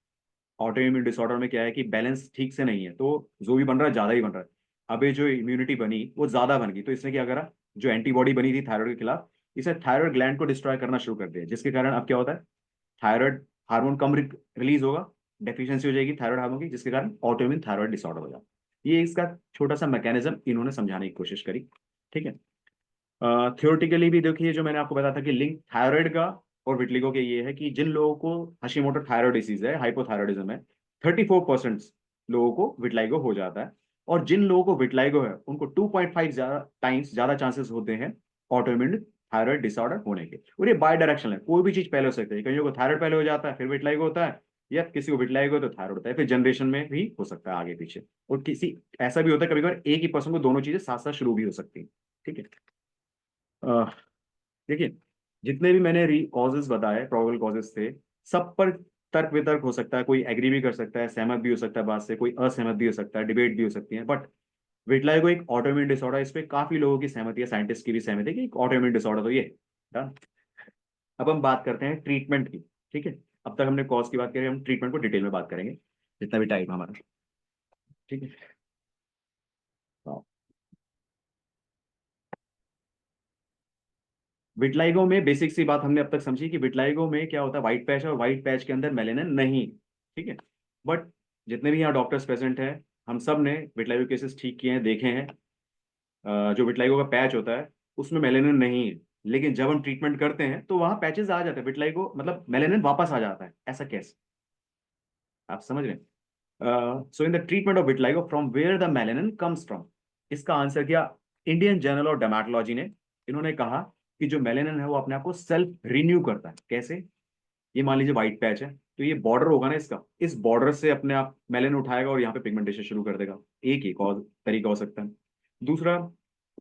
ऑटो इम्यून डिसऑर्डर में क्या है कि बैलेंस ठीक से नहीं है, तो जो भी बन रहा है ज्यादा ही बन रहा है। अभी जो इम्यूनिटी बनी वो ज्यादा बन गई, तो इसने क्या करा, जो एंटीबॉडी बनी थी थायराइड के खिलाफ, इसे थायराइड ग्लैंड को डिस्ट्रॉय करना शुरू कर दिया, जिसके कारण अब क्या होता है, थायराइड हार्मोन कम रिलीज होगा, डेफिशिएंसी हो जाएगी थायराइड हार्मोन की, जिसके कारण ऑटोइम्यून थायराइड डिसऑर्डर हो जाता है। ये इसका छोटा सा मैकेनिज्म इन्होंने समझाने की कोशिश करी। ठीक है। थियोरेटिकली भी देखिए, जो मैंने आपको बताया था कि लिंक थायराइड का और विटलिगो के ये है कि जिन लोगों को हशीमोटो थायराइड डिसीज है, हाइपोथायराइडिज्म है, 34% लोगों को विटलाइगो हो जाता है, और जिन लोगों को विटलाइगो है उनको 2.5 टाइम्स ज्यादा चांसेस होते हैं ऑटोइम्यून थायराइड डिसऑर्डर होने के। और ये बाय डायरेक्शनल है, कोई भी चीज पहले हो सकती है, कईयों को थायराइड पहले हो जाता है फिर विटलाइगो होता है, या किसी को विटलाइगो तो थायराइड होता है, फिर जनरेशन में भी हो सकता है आगे पीछे। और किसी ऐसा भी होता है कभी कभार एक ही पर्सन को दोनों चीजें साथ साथ शुरू भी हो सकती है। ठीक है। अह, देखिए, जितने भी मैंने कॉजेज बताए, प्रोबेबल कॉजेज थे, सब पर तर्क वितर्क हो सकता है, कोई एग्री भी कर सकता है, सहमत भी हो सकता है बात से, कोई असहमत भी हो सकता है, डिबेट भी हो सकती है, बट विटलाइगो एक ऑटोइम्यून डिसऑर्डर, इस पे काफी लोगों की सहमति है, साइंटिस्ट की भी सहमति है कि एक ऑटोइम्यून डिसऑर्डर तो ये है। Done। अब हम बात करते हैं ट्रीटमेंट की। ठीक है। अब तक हमने कॉज की बात करी, हम ट्रीटमेंट को डिटेल में बात करेंगे जितना भी टाइम हमारा। ठीक है। विटलाइगो में बेसिक सी बात हमने अब तक समझी कि विटलाइगो में क्या होता है, व्हाइट पैच, और व्हाइट पैच के अंदर मेलेनिन नहीं। ठीक है। बट जितने भी यहाँ डॉक्टर्स प्रेजेंट हैं, हम सब ने विटलाइगो केसेस ठीक किए हैं, देखे हैं। जो विटलाइगो का पैच होता है उसमें मेलेनिन नहीं है, लेकिन जब हम ट्रीटमेंट करते हैं तो वहां पैचेस आ जाते हैं, विटलाइगो मतलब मेलेनिन वापस आ जाता है, ऐसा कैसे, आप समझ रहे हैं। So in the treatment of vitiligo from where the melanin comes from, इसका आंसर किया इंडियन जर्नल ऑफ डर्मेटोलॉजी ने। इन्होंने कहा कि जो मेलेनिन है वो अपने आप को सेल्फ रिन्यू करता है। कैसे, ये मान लीजिए व्हाइट पैच है, तो ये बॉर्डर होगा ना इसका, इस बॉर्डर से अपने आप मेलेनिन उठाएगा और यहाँ पे पिगमेंटेशन शुरू कर देगा। एक ही कॉज तरीका हो सकता है। दूसरा,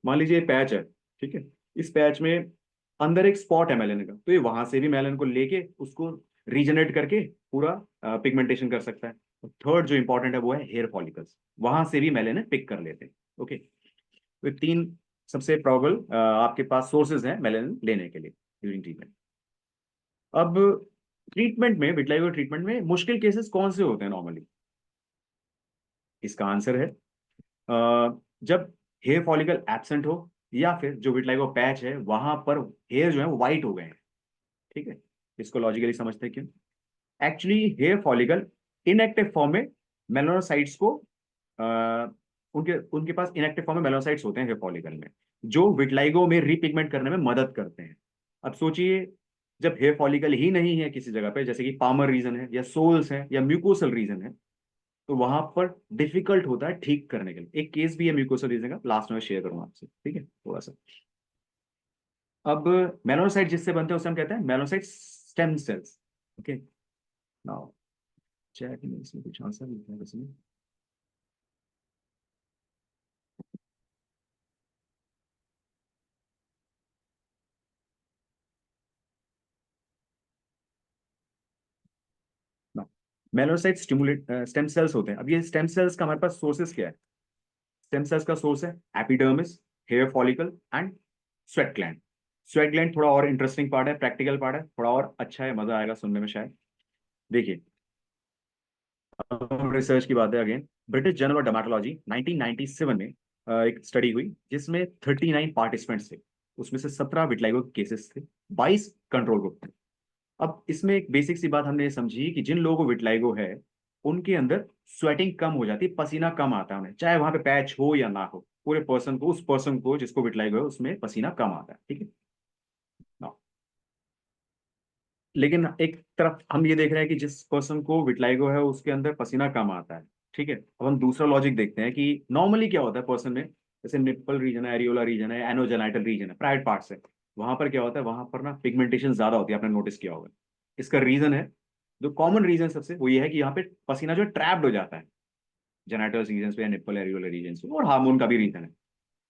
मान लीजिए पैच है, ठीक है, इस पैच में अंदर एक स्पॉट है मेलेनिन का, तो ये वहां से भी मेलेनिन को लेके उसको रीजनरेट करके पूरा पिगमेंटेशन कर सकता है। थर्ड जो इंपॉर्टेंट है वो है हेयर फॉलिकल्स, वहां से भी मेलेनिन पिक कर लेते हैं। ओके। तो तीन सबसे प्रॉबल आपके पास सोर्सेज हैं मेलेनिन लेने के लिए ड्यूरिंग ट्रीटमेंट। अब ट्रीटमेंट में, विटलाइगो ट्रीटमेंट में मुश्किल केसेस कौन से होते हैं नॉर्मली, इसका आंसर है जब हेयर फॉलिकल एब्सेंट हो, या फिर जो विटलाइगो पैच है वहां पर हेयर जो है वो व्हाइट हो गए हैं। ठीक है। इसको लॉजिकली समझते हैं क्यों। Actually hair follicle inactive form में मेलानोसाइट्स को, उनके उनके पास इनएक्टिव फॉर्म में मेलानोसाइट्स होते हैं हेयर फॉलिकल में, जो विटलाइगो में रीपिगमेंट करने में मदद करते हैं। अब सोचिए, जब हेयर फॉलिकल ही नहीं है किसी जगह पे, जैसे कि पामर रीजन है या सोल्स है या म्यूकोसल रीजन है, तो वहां पर डिफिकल्ट होता है ठीक करने के लिए। एक केस भी है म्यूकोसल रीजन का, लास्ट में शेयर करूंगा आपसे, ठीक है, थोड़ा सा। अब मेलानोसाइट जिससे बनते हैं उसे हम कहते हैं melanocyte stem cells. Okay, now check में इसमें कुछ आंसर लिखा है इसमें। मेलानोसाइट स्टिमुलेट स्टेम सेल्स होते हैं। अब ये स्टेम सेल्स का हमारे पास सोर्सेस क्या है? स्टेम सेल्स का सोर्स है epidermis, hair follicle and sweat gland. Sweat gland थोड़ा और इंटरेस्टिंग पार्ट है, प्रैक्टिकल पार्ट है, थोड़ा और अच्छा है, मजा आएगा सुनने में शायद। देखिए, रिसर्च की बात है again, British journal of dermatology 1997 में एक स्टडी हुई जिसमें 39 पार्टिसिपेंट्स थे। उसमें से 17 विटलाइगो केसेस थे, 22 कंट्रोल ग्रुप थे। अब इसमें एक बेसिक सी बात हमने ये समझी कि जिन लोगों को विटलाइगो है उनके अंदर स्वेटिंग कम हो जाती है, पसीना कम आता है उन्हें, चाहे वहां पे पैच हो या ना हो। पूरे पर्सन को, उस पर्सन को जिसको विटलाइगो है उसमें पसीना कम आता है, ठीक है ना। लेकिन एक तरफ हम ये देख रहे हैं कि जिस पर्सन को विटलाइगो है उसके अंदर पसीना कम आता है, ठीक है। अब हम दूसरा लॉजिक देखते हैं कि नॉर्मली क्या होता है पर्सन में, जैसे निप्पल रीजन है, एरियोला रीजन है, एनोजेनाइटल रीजन है, प्राइवेट पार्ट्स है, वहां पर क्या होता है, वहां पर ना पिगमेंटेशन ज्यादा होती है, आपने नोटिस किया होगा। इसका रीजन है, जो कॉमन रीजन सबसे, वो ये है कि यहाँ पे पसीना जो ट्रैप्ड हो जाता है जेनाइटल रीजन पे या निप्पल एरियोला रीजन पे, और हार्मोन का भी रीजन है।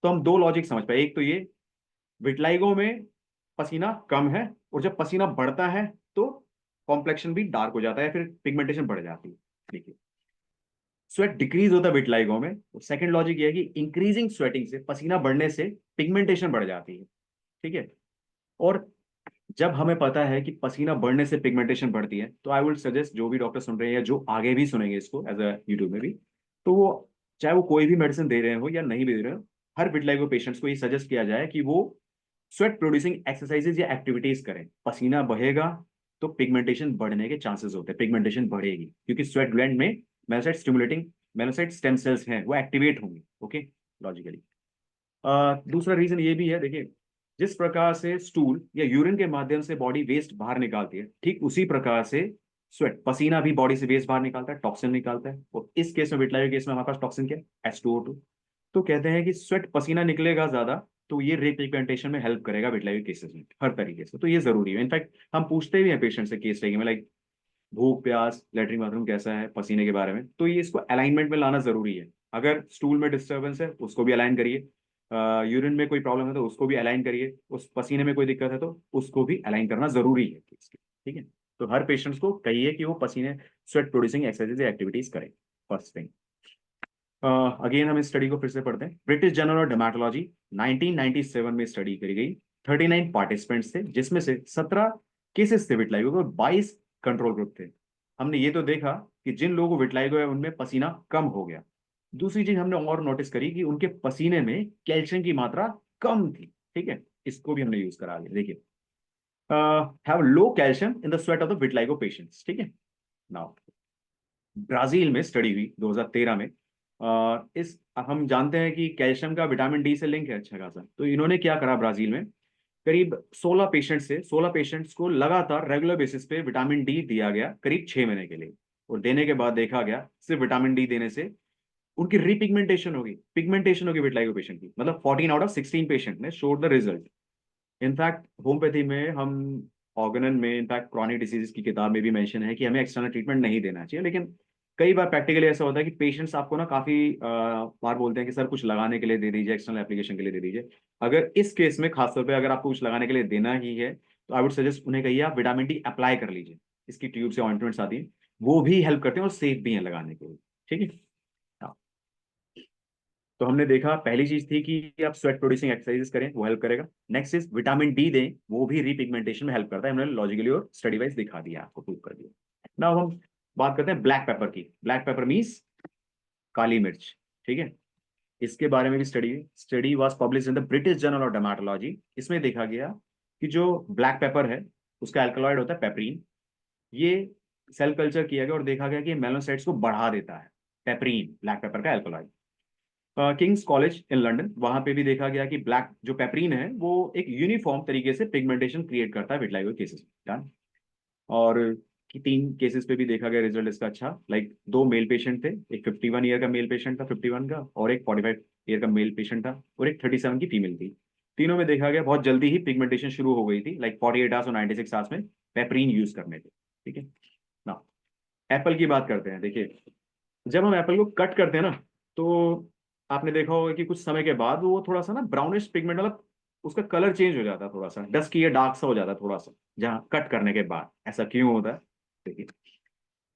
तो हम दो लॉजिक समझ पाए, एक तो ये विटलाइगो में पसीना कम है, और जब पसीना बढ़ता है तो कॉम्प्लेक्शन भी डार्क हो जाता है, फिर पिगमेंटेशन बढ़ जाती है। देखिए, स्वेट डिक्रीज होता है विटलाइगो में। सेकंड लॉजिक ये है कि इंक्रीजिंग स्वेटिंग से, पसीना बढ़ने से पिगमेंटेशन बढ़ जाती है, ठीक है। और जब हमें पता है कि पसीना बढ़ने से पिगमेंटेशन बढ़ती है, तो आई वुड सजेस्ट जो भी डॉक्टर सुन रहे हैं या जो आगे भी सुनेंगे इसको एज अ यूट्यूब में भी, तो वो चाहे वो कोई भी मेडिसिन दे रहे हो या नहीं भी दे रहे हो, हर विटलाइगो पेशेंट्स को ये सजेस्ट किया जाए कि वो स्वेट प्रोड्यूसिंग एक्सरसाइजेज या एक्टिविटीज करें। पसीना बहेगा तो पिगमेंटेशन बढ़ने के चांसेस होते हैं, पिगमेंटेशन बढ़ेगी, क्योंकि स्वेट ग्लैंड में मेलासाइट स्टिमुलेटिंग मेलासाइट स्टेम सेल्स हैं, वो एक्टिवेट होंगे। Okay, logically. दूसरा रीजन ये भी है, देखिए, जिस प्रकार से स्टूल या यूरिन के माध्यम से बॉडी वेस्ट बाहर निकालती है, ठीक उसी प्रकार से स्वेट, पसीना भी बॉडी से वेस्ट बाहर निकालता है, टॉक्सिन निकालता है। और इस केस में, विटलाइगो केस में हमारे पास टॉक्सिन क्या है? H2O2। तो कहते हैं कि स्वेट, पसीना निकलेगा ज्यादा, तो ये रिपिगमेंटेशन में हेल्प करेगा विटलाइगो केसेस में हर तरीके से। तो ये जरूरी है। इनफैक्ट हम पूछते भी हैं पेशेंट से केस स्टडी में, लाइक भूख प्यास, लेटरिन बाथरूम कैसा है, पसीने के बारे में, तो ये इसको अलाइनमेंट में लाना जरूरी है। अगर स्टूल में डिस्टर्बेंस है उसको भी अलाइन करिए, यूरिन में कोई प्रॉब्लम है तो उसको भी अलाइन करिए, उस पसीने में कोई दिक्कत है तो उसको भी अलाइन करना जरूरी है ठीक है। तो हर पेशेंट्स को कहिए कि वो पसीने, स्वेट प्रोड्यूसिंग एक्सरसाइज एक्टिविटीज करें, फर्स्ट थिंग। अगेन हम इस स्टडी को फिर से पढ़ते हैं। ब्रिटिश जर्नल ऑफ डर्मेटोलॉजी 1997 में स्टडी करी गई। 39 पार्टिसिपेंट्स थे, जिसमें से 17 केसेस थे विटलाइगो के और 22 कंट्रोल ग्रुप थे। हमने ये तो देखा कि जिन लोगों को विटलाइगो है उनमें पसीना कम हो गया। दूसरी चीज हमने और नोटिस करी कि उनके पसीने में कैल्शियम की मात्रा कम थी, ठीक है। इसको भी हमने यूज करा लिया। देखिए, have low calcium in the sweat of the vitiligo patients, ठीक है। नाउ, ब्राजील में स्टडी हुई 2013 में। इस हम जानते हैं कि कैल्शियम का विटामिन डी से लिंक है अच्छा खासा। तो इन्होंने क्या करा, ब्राजील में करीब 16 पेशेंट्स को लगातार रेगुलर बेसिस पे विटामिन डी दिया गया करीब 6 महीने के लिए। और देने के बाद देखा गया सिर्फ विटामिन डी देने से उनकी पिगमेंटेशन होगी विटलाइगो पेशेंट की। मतलब 14 आउट ऑफ 16 पेशेंट ने showed the result. In fact homeopathy में हम ऑर्गेनन में, इनफैक्ट क्रॉनिक डिसीजेस की किताब में भी मेंशन है कि हमें एक्सटर्नल ट्रीटमेंट नहीं देना चाहिए। लेकिन कई बार प्रैक्टिकली ऐसा होता है कि पेशेंट्स आपको ना काफी बार बोलते हैं कि सर कुछ लगाने के लिए दे दीजिए, एक्सटर्नल एप्लीकेशन के लिए दे दीजिए। अगर इस केस में खासतौर पे अगर आपको कुछ लगाने के लिए देना ही है, तो आई वुड सजेस्ट उन्हें कहिए आप विटामिन डी अप्लाई कर लीजिए। इसकी ट्यूब से ऑइंटमेंट्स आती हैं, वो भी हेल्प करते हैं और सेफ भी हैं लगाने के लिए, ठीक है। हाँ। तो हमने देखा पहली चीज थी कि आप स्वेट प्रोड्यूसिंग एक्सरसाइजेस करें, वो हेल्प करेगा। नेक्स्ट इज विटामिन डी दें, वो भी रीपिगमेंटेशन में हेल्प करता है। हमने लॉजिकली और स्टडी वाइज दिखा दिया, आपको प्रूव कर दिया। नाउ हम बात करते हैं ब्लैक पेपर की। ब्लैक पेपर मीन्स काली मिर्च, ठीक है। इसके बारे में भी study was publish in the British journal of dermatology. इसमें देखा गया कि जो ब्लैक पेपर है उसका अल्कलॉइड होता है पेपरीन। ये सेल कल्चर किया गया और देखा गया कि मेलानोसाइट्स को बढ़ा देता है, पेपरीन, ब्लैक पेपर का alkaloid. Kings college in London, वहां पे भी देखा गया कि ब्लैक जो पेपरीन है वो एक यूनिफॉर्म तरीके से पिगमेंटेशन क्रिएट करता है विटलाइगो केसेस में। और कि 3 केसेस पे भी देखा गया रिजल्ट इसका अच्छा। लाइक 2 मेल पेशेंट थे, एक 51 ईयर का मेल पेशेंट था, 51 का, और एक 45 ईयर का मेल पेशेंट था, और एक 37 की फीमेल थी। तीनों में देखा गया बहुत जल्दी ही पिगमेंटेशन शुरू हो गई थी, लाइक 48 आवर्स और 96 आवर्स में पेपरीन यूज करने थे। ठीक है ना। एप्पल की बात करते हैं। देखिए, जब हम एप्पल को कट करते हैं ना, तो आपने देखा होगा कि कुछ समय के बाद वो थोड़ा सा ना ब्राउनिश पिगमेंट, मतलब उसका कलर चेंज हो जाता है, थोड़ा सा डस्की या डार्क सा हो जाता है थोड़ा सा, जहाँ कट करने के बाद। ऐसा क्यों होता है? देखिए,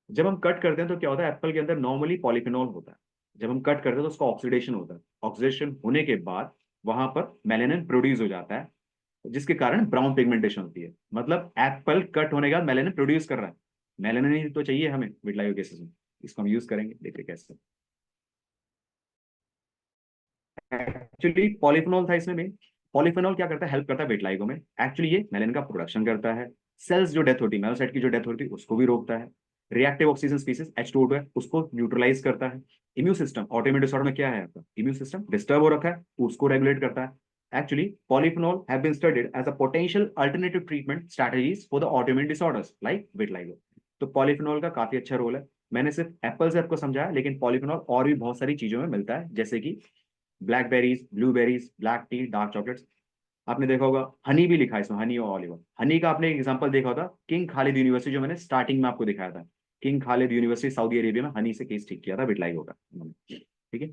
जब हम कट करते हैं तो क्या होता है, एप्पल के अंदर नॉर्मली पॉलीफिनॉल होता है। जब हम कट करते हैं तो उसका ऑक्सीडेशन होता है। ऑक्सीडेशन होने के बाद वहां पर मेलेनिन प्रोड्यूस हो जाता है, जिसके कारण ब्राउन पिगमेंटेशन होती है। मतलब एप्पल कट होने के बाद मेलेनिन प्रोड्यूस कर रहा है। मेलेनिन ही तो चाहिए हमें विटलाइगो केसेस में, इसको हम यूज करेंगे। देखिए कैसे। एक्चुअली पॉलीफिनॉल था इसमें में। पॉलीफिनॉल क्या करता है, हेल्प करता है विटलाइगो में। एक्चुअली ये मेलेनिन का प्रोडक्शन करता है। सेल्स जो डेथ होती है, मेलासाइट की जो डेथ होती है, उसको भी रोकता है। रिएक्टिव ऑक्सीजन स्पीसीज H2O2 है, उसको न्यूट्रलाइज करता है। इम्यून सिस्टम, ऑटोइम्यून डिसऑर्डर में क्या है आपका इम्यून सिस्टम डिस्टर्ब हो रखा है, उसको रेगुलेट करता है। Actually polyphenol have been studied as a potential alternative treatment strategies for the autoimmune disorders like vitiligo. तो पॉलीफिनॉल का काफी अच्छा रोल है। मैंने सिर्फ एप्पल से आपको समझाया, लेकिन पॉलीफिनॉल और भी बहुत सारी चीजों में मिलता है, जैसे कि blackberries, blueberries, black T, dark chocolates. आपने देखा होगा हनी भी लिखा है इसमें, हनी और ऑलिवर। हनी का आपने एक एग्जांपल देखा होता, किंग खालिद यूनिवर्सिटी, जो मैंने स्टार्टिंग में आपको दिखाया था। King Khalid university Saudi Arabia में हनी से केस ठीक किया था विटलाइगो का उन्होंने। ठीक है।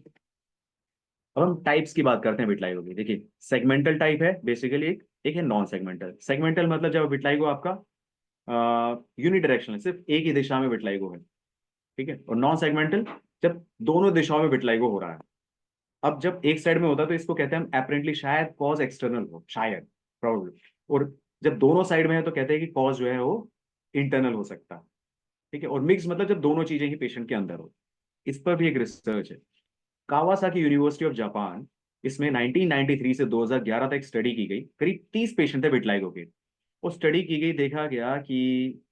अब हम टाइप्स की बात करते हैं विटलाइगो की। देखिए, सेगमेंटल टाइप है बेसिकली, एक है नॉन सेगमेंटल। सेगमेंटल मतलब जब विटलाइगो आपका यूनिडायरेक्शनल, सिर्फ एक ही दिशा में विटलाइगो है। ठीक है। और नॉन सेगमेंटल जब दोनों दिशाओं में विटलाइगो हो रहा है। अब जब एक साइड में होता है तो इसको कहते हैं हम एपरेंटली, शायद कॉज एक्सटर्नल हो, शायद, प्रोबेबली। और जब दोनों साइड में है तो कहते हैं कि कॉज जो है वो इंटरनल हो सकता है। ठीक है। और मिक्स मतलब जब दोनों चीजें ही पेशेंट के अंदर हो। इस पर भी एक रिसर्च है, कावासाकी यूनिवर्सिटी ऑफ जापान। इसमें 1993 से 2011 तक स्टडी की गई, करीब 30 पेशेंट थे विटलाइगो के। वो स्टडी की गई, देखा गया कि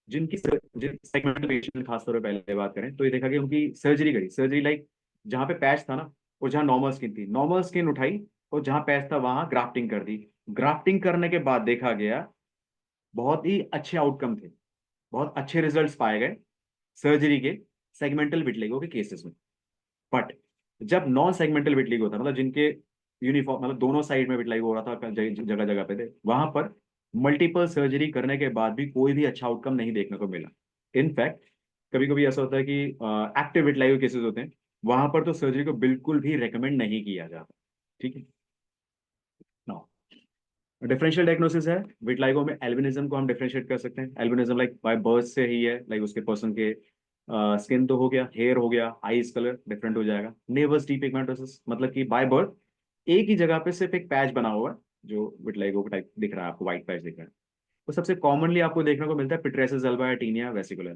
जिनकी जिन सेगमेंटल पेशेंट खासतौर पर पहले बात करें, तो ये देखा कि उनकी सर्जरी करी। सर्जरी लाइक जहाँ पे पैच था ना, और जहाँ नॉर्मल स्किन थी, नॉर्मल स्किन उठाई, और जहाँ पैच था वहां ग्राफ्टिंग कर दी। ग्राफ्टिंग करने के बाद देखा गया बहुत ही अच्छे आउटकम थे, बहुत अच्छे रिजल्ट्स पाए गए सर्जरी के सेगमेंटल विटलिगो के केसेस में। बट जब नॉन सेगमेंटल विटलिगो था, मतलब जिनके यूनिफॉर्म, मतलब दोनों साइड में विटलिगो हो रहा था, जगह जगह पे थे, वहां पर मल्टीपल सर्जरी करने के बाद भी कोई भी अच्छा आउटकम नहीं देखने को मिला। इनफैक्ट कभी कभी ऐसा होता है कि एक्टिव विटलाइगो केसेस होते हैं, वहां पर तो सर्जरी को बिल्कुल भी रेकमेंड नहीं किया जाता। ठीक है। नाउ डिफरेंशियल डायग्नोसिस है विटलाइगो में। एल्बिनिज्म को हम डिफरेंशिएट कर सकते हैं। एल्बिनिज्म लाइक बाय बर्थ से ही है, लाइक उसके पर्सन के स्किन तो हो गया, हेयर हो गया, आईज कलर डिफरेंट हो जाएगा। नेवस डीपिगमेंटोसिस मतलब कि बाय बर्थ एक ही जगह पे सिर्फ एक पैच बना हुआ है, जो विटलाइगो का टाइप दिख रहा है आपको, व्हाइट पैच दिख रहा है। तो सबसे कॉमनली आपको देखने को मिलता है पिट्रेसिस अल्बा या टीनिया वेसिकुलर।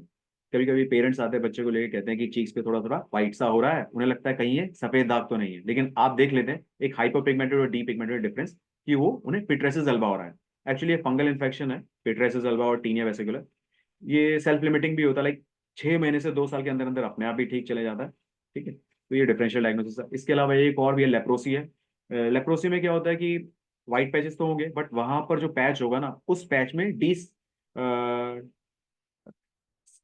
कभी कभी पेरेंट्स आते हैं बच्चे को लेके, कहते हैं कि चीक्स पे थोड़ा थोड़ा व्हाइट सा हो रहा है, उन्हें लगता है कहीं ये सफेद दाग तो नहीं है, लेकिन आप देख लेते हैं एक हाइपर पिगमेंटेड और डी पिगमेंटेड डिफरेंस, कि वो उन्हें पिट्रेसिस अल्बा हो रहा है। एक्चुअली ये फंगल इन्फेक्शन है, पिट्रेसिस अल्बा और टीनिया वेसिकुलर। ये सेल्फ लिमिटिंग भी होता है, लाइक 6 महीने से 2 साल के अंदर अंदर अपने आप भी ठीक चले जाता है। ठीक है। तो ये डिफरेंशियल डायग्नोसिस है। इसके अलावा एक और भी है, लेप्रोसी है। लेप्रोसी में क्या होता है कि व्हाइट पैचेस तो होंगे, बट वहां पर जो पैच होगा ना, उस पैच में डी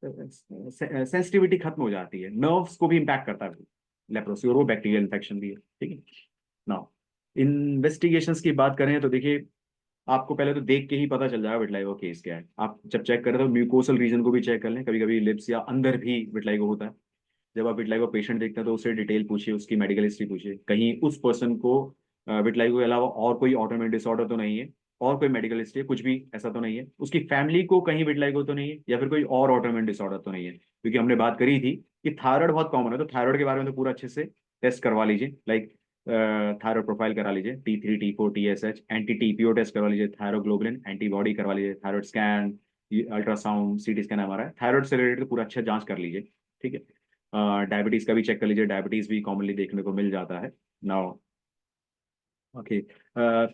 सेंसिटिविटी खत्म हो जाती है, नर्व्स को भी इम्पैक्ट करता है लेप्रोसी, और वो बैक्टीरियल इन्फेक्शन भी है। ठीक है। नाउ इन्वेस्टिगेशंस की बात करें तो देखिए, आपको पहले तो देख के ही पता चल जाएगा विटलाइगो केस क्या है। आप जब चेक करें तो म्यूकोसल रीजन को भी चेक कर लें, कभी कभी लिप्स या अंदर भी विटलाइगो होता है। जब आप विटलाइगो पेशेंट देखते हैं तो उससे डिटेल पूछिए, उसकी मेडिकल हिस्ट्री पूछिए, कहीं उस पर्सन को विटलाइगो के अलावा और कोई ऑटोइम्यून डिसऑर्डर तो नहीं है, और कोई मेडिकल हिस्ट्री कुछ भी ऐसा तो नहीं है, उसकी फैमिली को कहीं विटलाइगो तो नहीं है, या फिर कोई और ऑटोइम्यून डिसऑर्डर तो नहीं है। क्योंकि हमने बात करी थी कि थायराइड बहुत कॉमन है, तो थायराइड के बारे में तो पूरा अच्छे से टेस्ट करवा लीजिए, लाइक थायराइड प्रोफाइल करा लीजिए, T3 T4 TSH, anti TPO test करवा लीजिए, थायरोग्लोबुलिन एंटीबॉडी करवा लीजिए, thyroid scan, ultrasound, CT scan हमारा है, थायराइड से रिलेटेड पूरा अच्छा जांच कर लीजिए। ठीक है। डायबिटीज का भी चेक कर लीजिए, डायबिटीज भी कॉमनली देखने को मिल जाता है। नाउ ओके,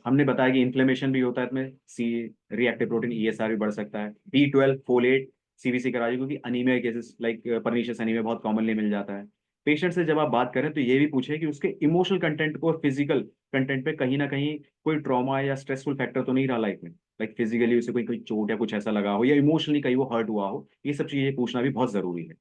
हमने बताया कि इन्फ्लेमेशन भी होता है इसमें, सी रिएक्टिव प्रोटीन ESR भी बढ़ सकता है, B12 फोलेट CBC करा लीजिए, क्योंकि anaemia cases like pernicious anaemia बहुत कॉमनली मिल जाता है। पेशेंट से जब आप बात करें तो ये भी पूछे कि उसके इमोशनल कंटेंट को और फिजिकल कंटेंट पे कहीं ना कहीं कोई ट्रॉमा या स्ट्रेसफुल फैक्टर तो नहीं रहा लाइफ में, लाइक फिजिकली उसे कोई कोई चोट या कुछ ऐसा लगा हो, या इमोशनली कहीं वो हर्ट हुआ हो। ये सब चीजें पूछना भी बहुत जरूरी है।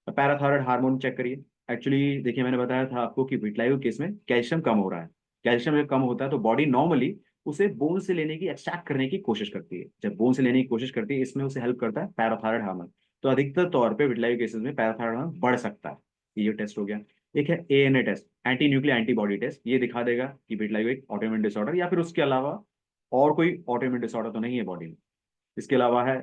पैराथायराइड हार्मोन चेक करिए। एक्चुअली देखिए, मैंने बताया था आपको कि विटलाइगो केस में कैल्शियम कम हो रहा है, कैल्शियम जब कम होता है तो बॉडी नॉर्मली उसे बोन से लेने की, एक्सट्रैक्ट करने की कोशिश करती है। जब बोन से लेने की कोशिश करती है, इसमें उसे हेल्प करता है पैराथायरॉयड हार्मोन। तो अधिकतर तौर पे विटिलिगो केसेस में पैराथायरॉयड हार्मोन बढ़ सकता है। ये टेस्ट हो गया। एक है ANA test, anti nuclear antibody test. ये दिखा देगा कि विटिलिगो एक ऑटोइम्यून डिसऑर्डर या फिर उसके अलावा और कोई ऑटोइम्यून डिसऑर्डर तो नहीं है बॉडी में। इसके अलावा है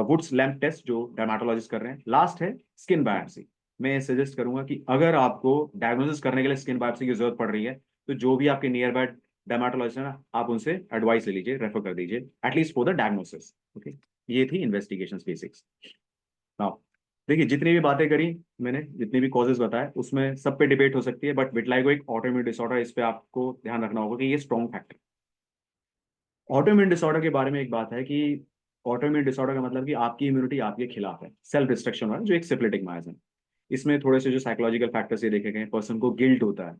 वुड्स लैम्प टेस्ट जो डर्मेटोलॉजिस्ट कर रहे हैं। लास्ट है स्किन बायोप्सी। मैं सजेस्ट करूंगा कि अगर आपको डायग्नोसिस करने के लिए स्किन बायोप्सी की जरूरत पड़ रही है, तो जो भी आपके नियर बाय डर्मेटोलॉजिस्ट है ना, आप उनसे एडवाइस ले लीजिए, रेफर कर दीजिए at least for the diagnosis. Okay, ये थी इन्वेस्टिगेशन बेसिक्स। नाउ देखिए, जितनी भी बातें करी मैंने, जितने भी कॉजेज बताए, उसमें सब पे डिबेट हो सकती है, बट विटिलिगो एक ऑटोइम्यून डिसऑर्डर, इस पे आपको ध्यान रखना होगा कि ये स्ट्रॉन्ग फैक्टर। ऑटोइम्यून डिसऑर्डर के बारे में एक बात है कि ऑटोइम्यून डिसऑर्डर का मतलब कि आपकी इम्यूनिटी आपके खिलाफ है, सेल्फ डिस्ट्रक्शन वाला, जो एक सिफिलिटिक माइजन। इसमें थोड़े से जो साइकोलॉजिकल फैक्टर्स ये देखे गए, पर्सन को गिल्ट होता है,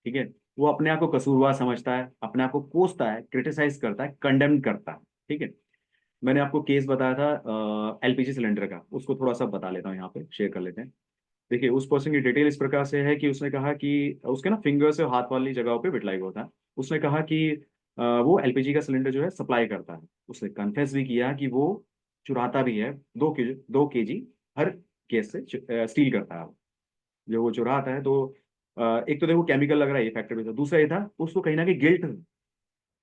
ठीक है, वो अपने आप को कसूरवार समझता है, अपने आप को कोसता है, क्रिटिसाइज करता है, कंडेम करता है। ठीक है, मैंने आपको केस बताया था LPG सिलेंडर का, उसको थोड़ा सा बता लेता हूँ, यहाँ पे शेयर कर लेते हैं। देखिए, उस पर्सन की डिटेल इस प्रकार से है कि उसने कहा कि उसके ना फिंगर से हाथ वाली जगहों पे विटिलिगो होता है। उसने कहा कि वो LPG का सिलेंडर जो है सप्लाई करता है। उसने कन्फेस भी किया कि वो चुराता भी है, 2 kg हर केस से स्टील करता है वो। जो वो चुराता है तो एक तो देखो केमिकल लग रहा है, ये फैक्टर भी था। दूसरा ये था, उसको कहीं ना कहीं गिल्ट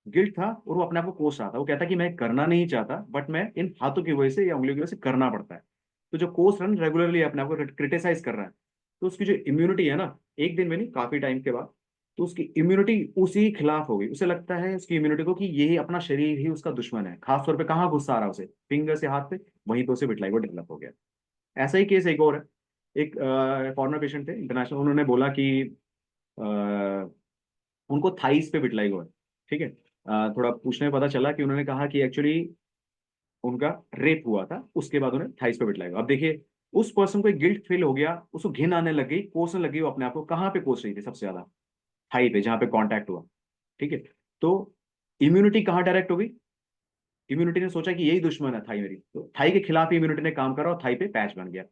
गिल्ट था, और वो अपने आप को कोस रहा था। वो कहता कि मैं करना नहीं चाहता, बट मैं इन हाथों की वजह से या उंगलियों की वजह से करना पड़ता है। तो जो कोस रन रेगुलरली अपने आप को क्रिटिसाइज कर रहा है, तो उसकी जो इम्यूनिटी है ना, एक दिन में नहीं, काफी टाइम के बाद, तो उसकी इम्यूनिटी उसी के खिलाफ हो गई। उसे लगता है उसकी इम्यूनिटी को कि यही अपना शरीर ही उसका दुश्मन है। खासतौर पे कहाँ गुस्सा आ रहा है उसे, फिंगर से हाथ पे, वहीं पे उसे विटिलिगो डेवलप हो गया। ऐसा ही केस एक और है। एक फॉरेनर पेशेंट थे, इंटरनेशनल। उन्होंने बोला कि अ, उनको थाइस पे विटिलिगो है। ठीक है, थोड़ा पूछने में पता चला कि उन्होंने कहा कि एक्चुअली उनका रेप हुआ था, उसके बाद उन्हें थाइस पे विटिलिगो। अब देखिए, उस पर्सन को एक गिल्ट फील हो गया, उसको घिन आने लग गई, कोसने लगी वो अपने आप को। कहाँ पे कोस रही थी सबसे ज्यादा? थाई पे, जहाँ पे कांटेक्ट हुआ। ठीक है, तो इम्यूनिटी कहाँ डायरेक्ट हो गई? इम्यूनिटी ने सोचा कि यही दुश्मन है थाई मेरी, तो थाई के खिलाफ ही इम्यूनिटी ने काम करा और थाई पे पैच बन गया।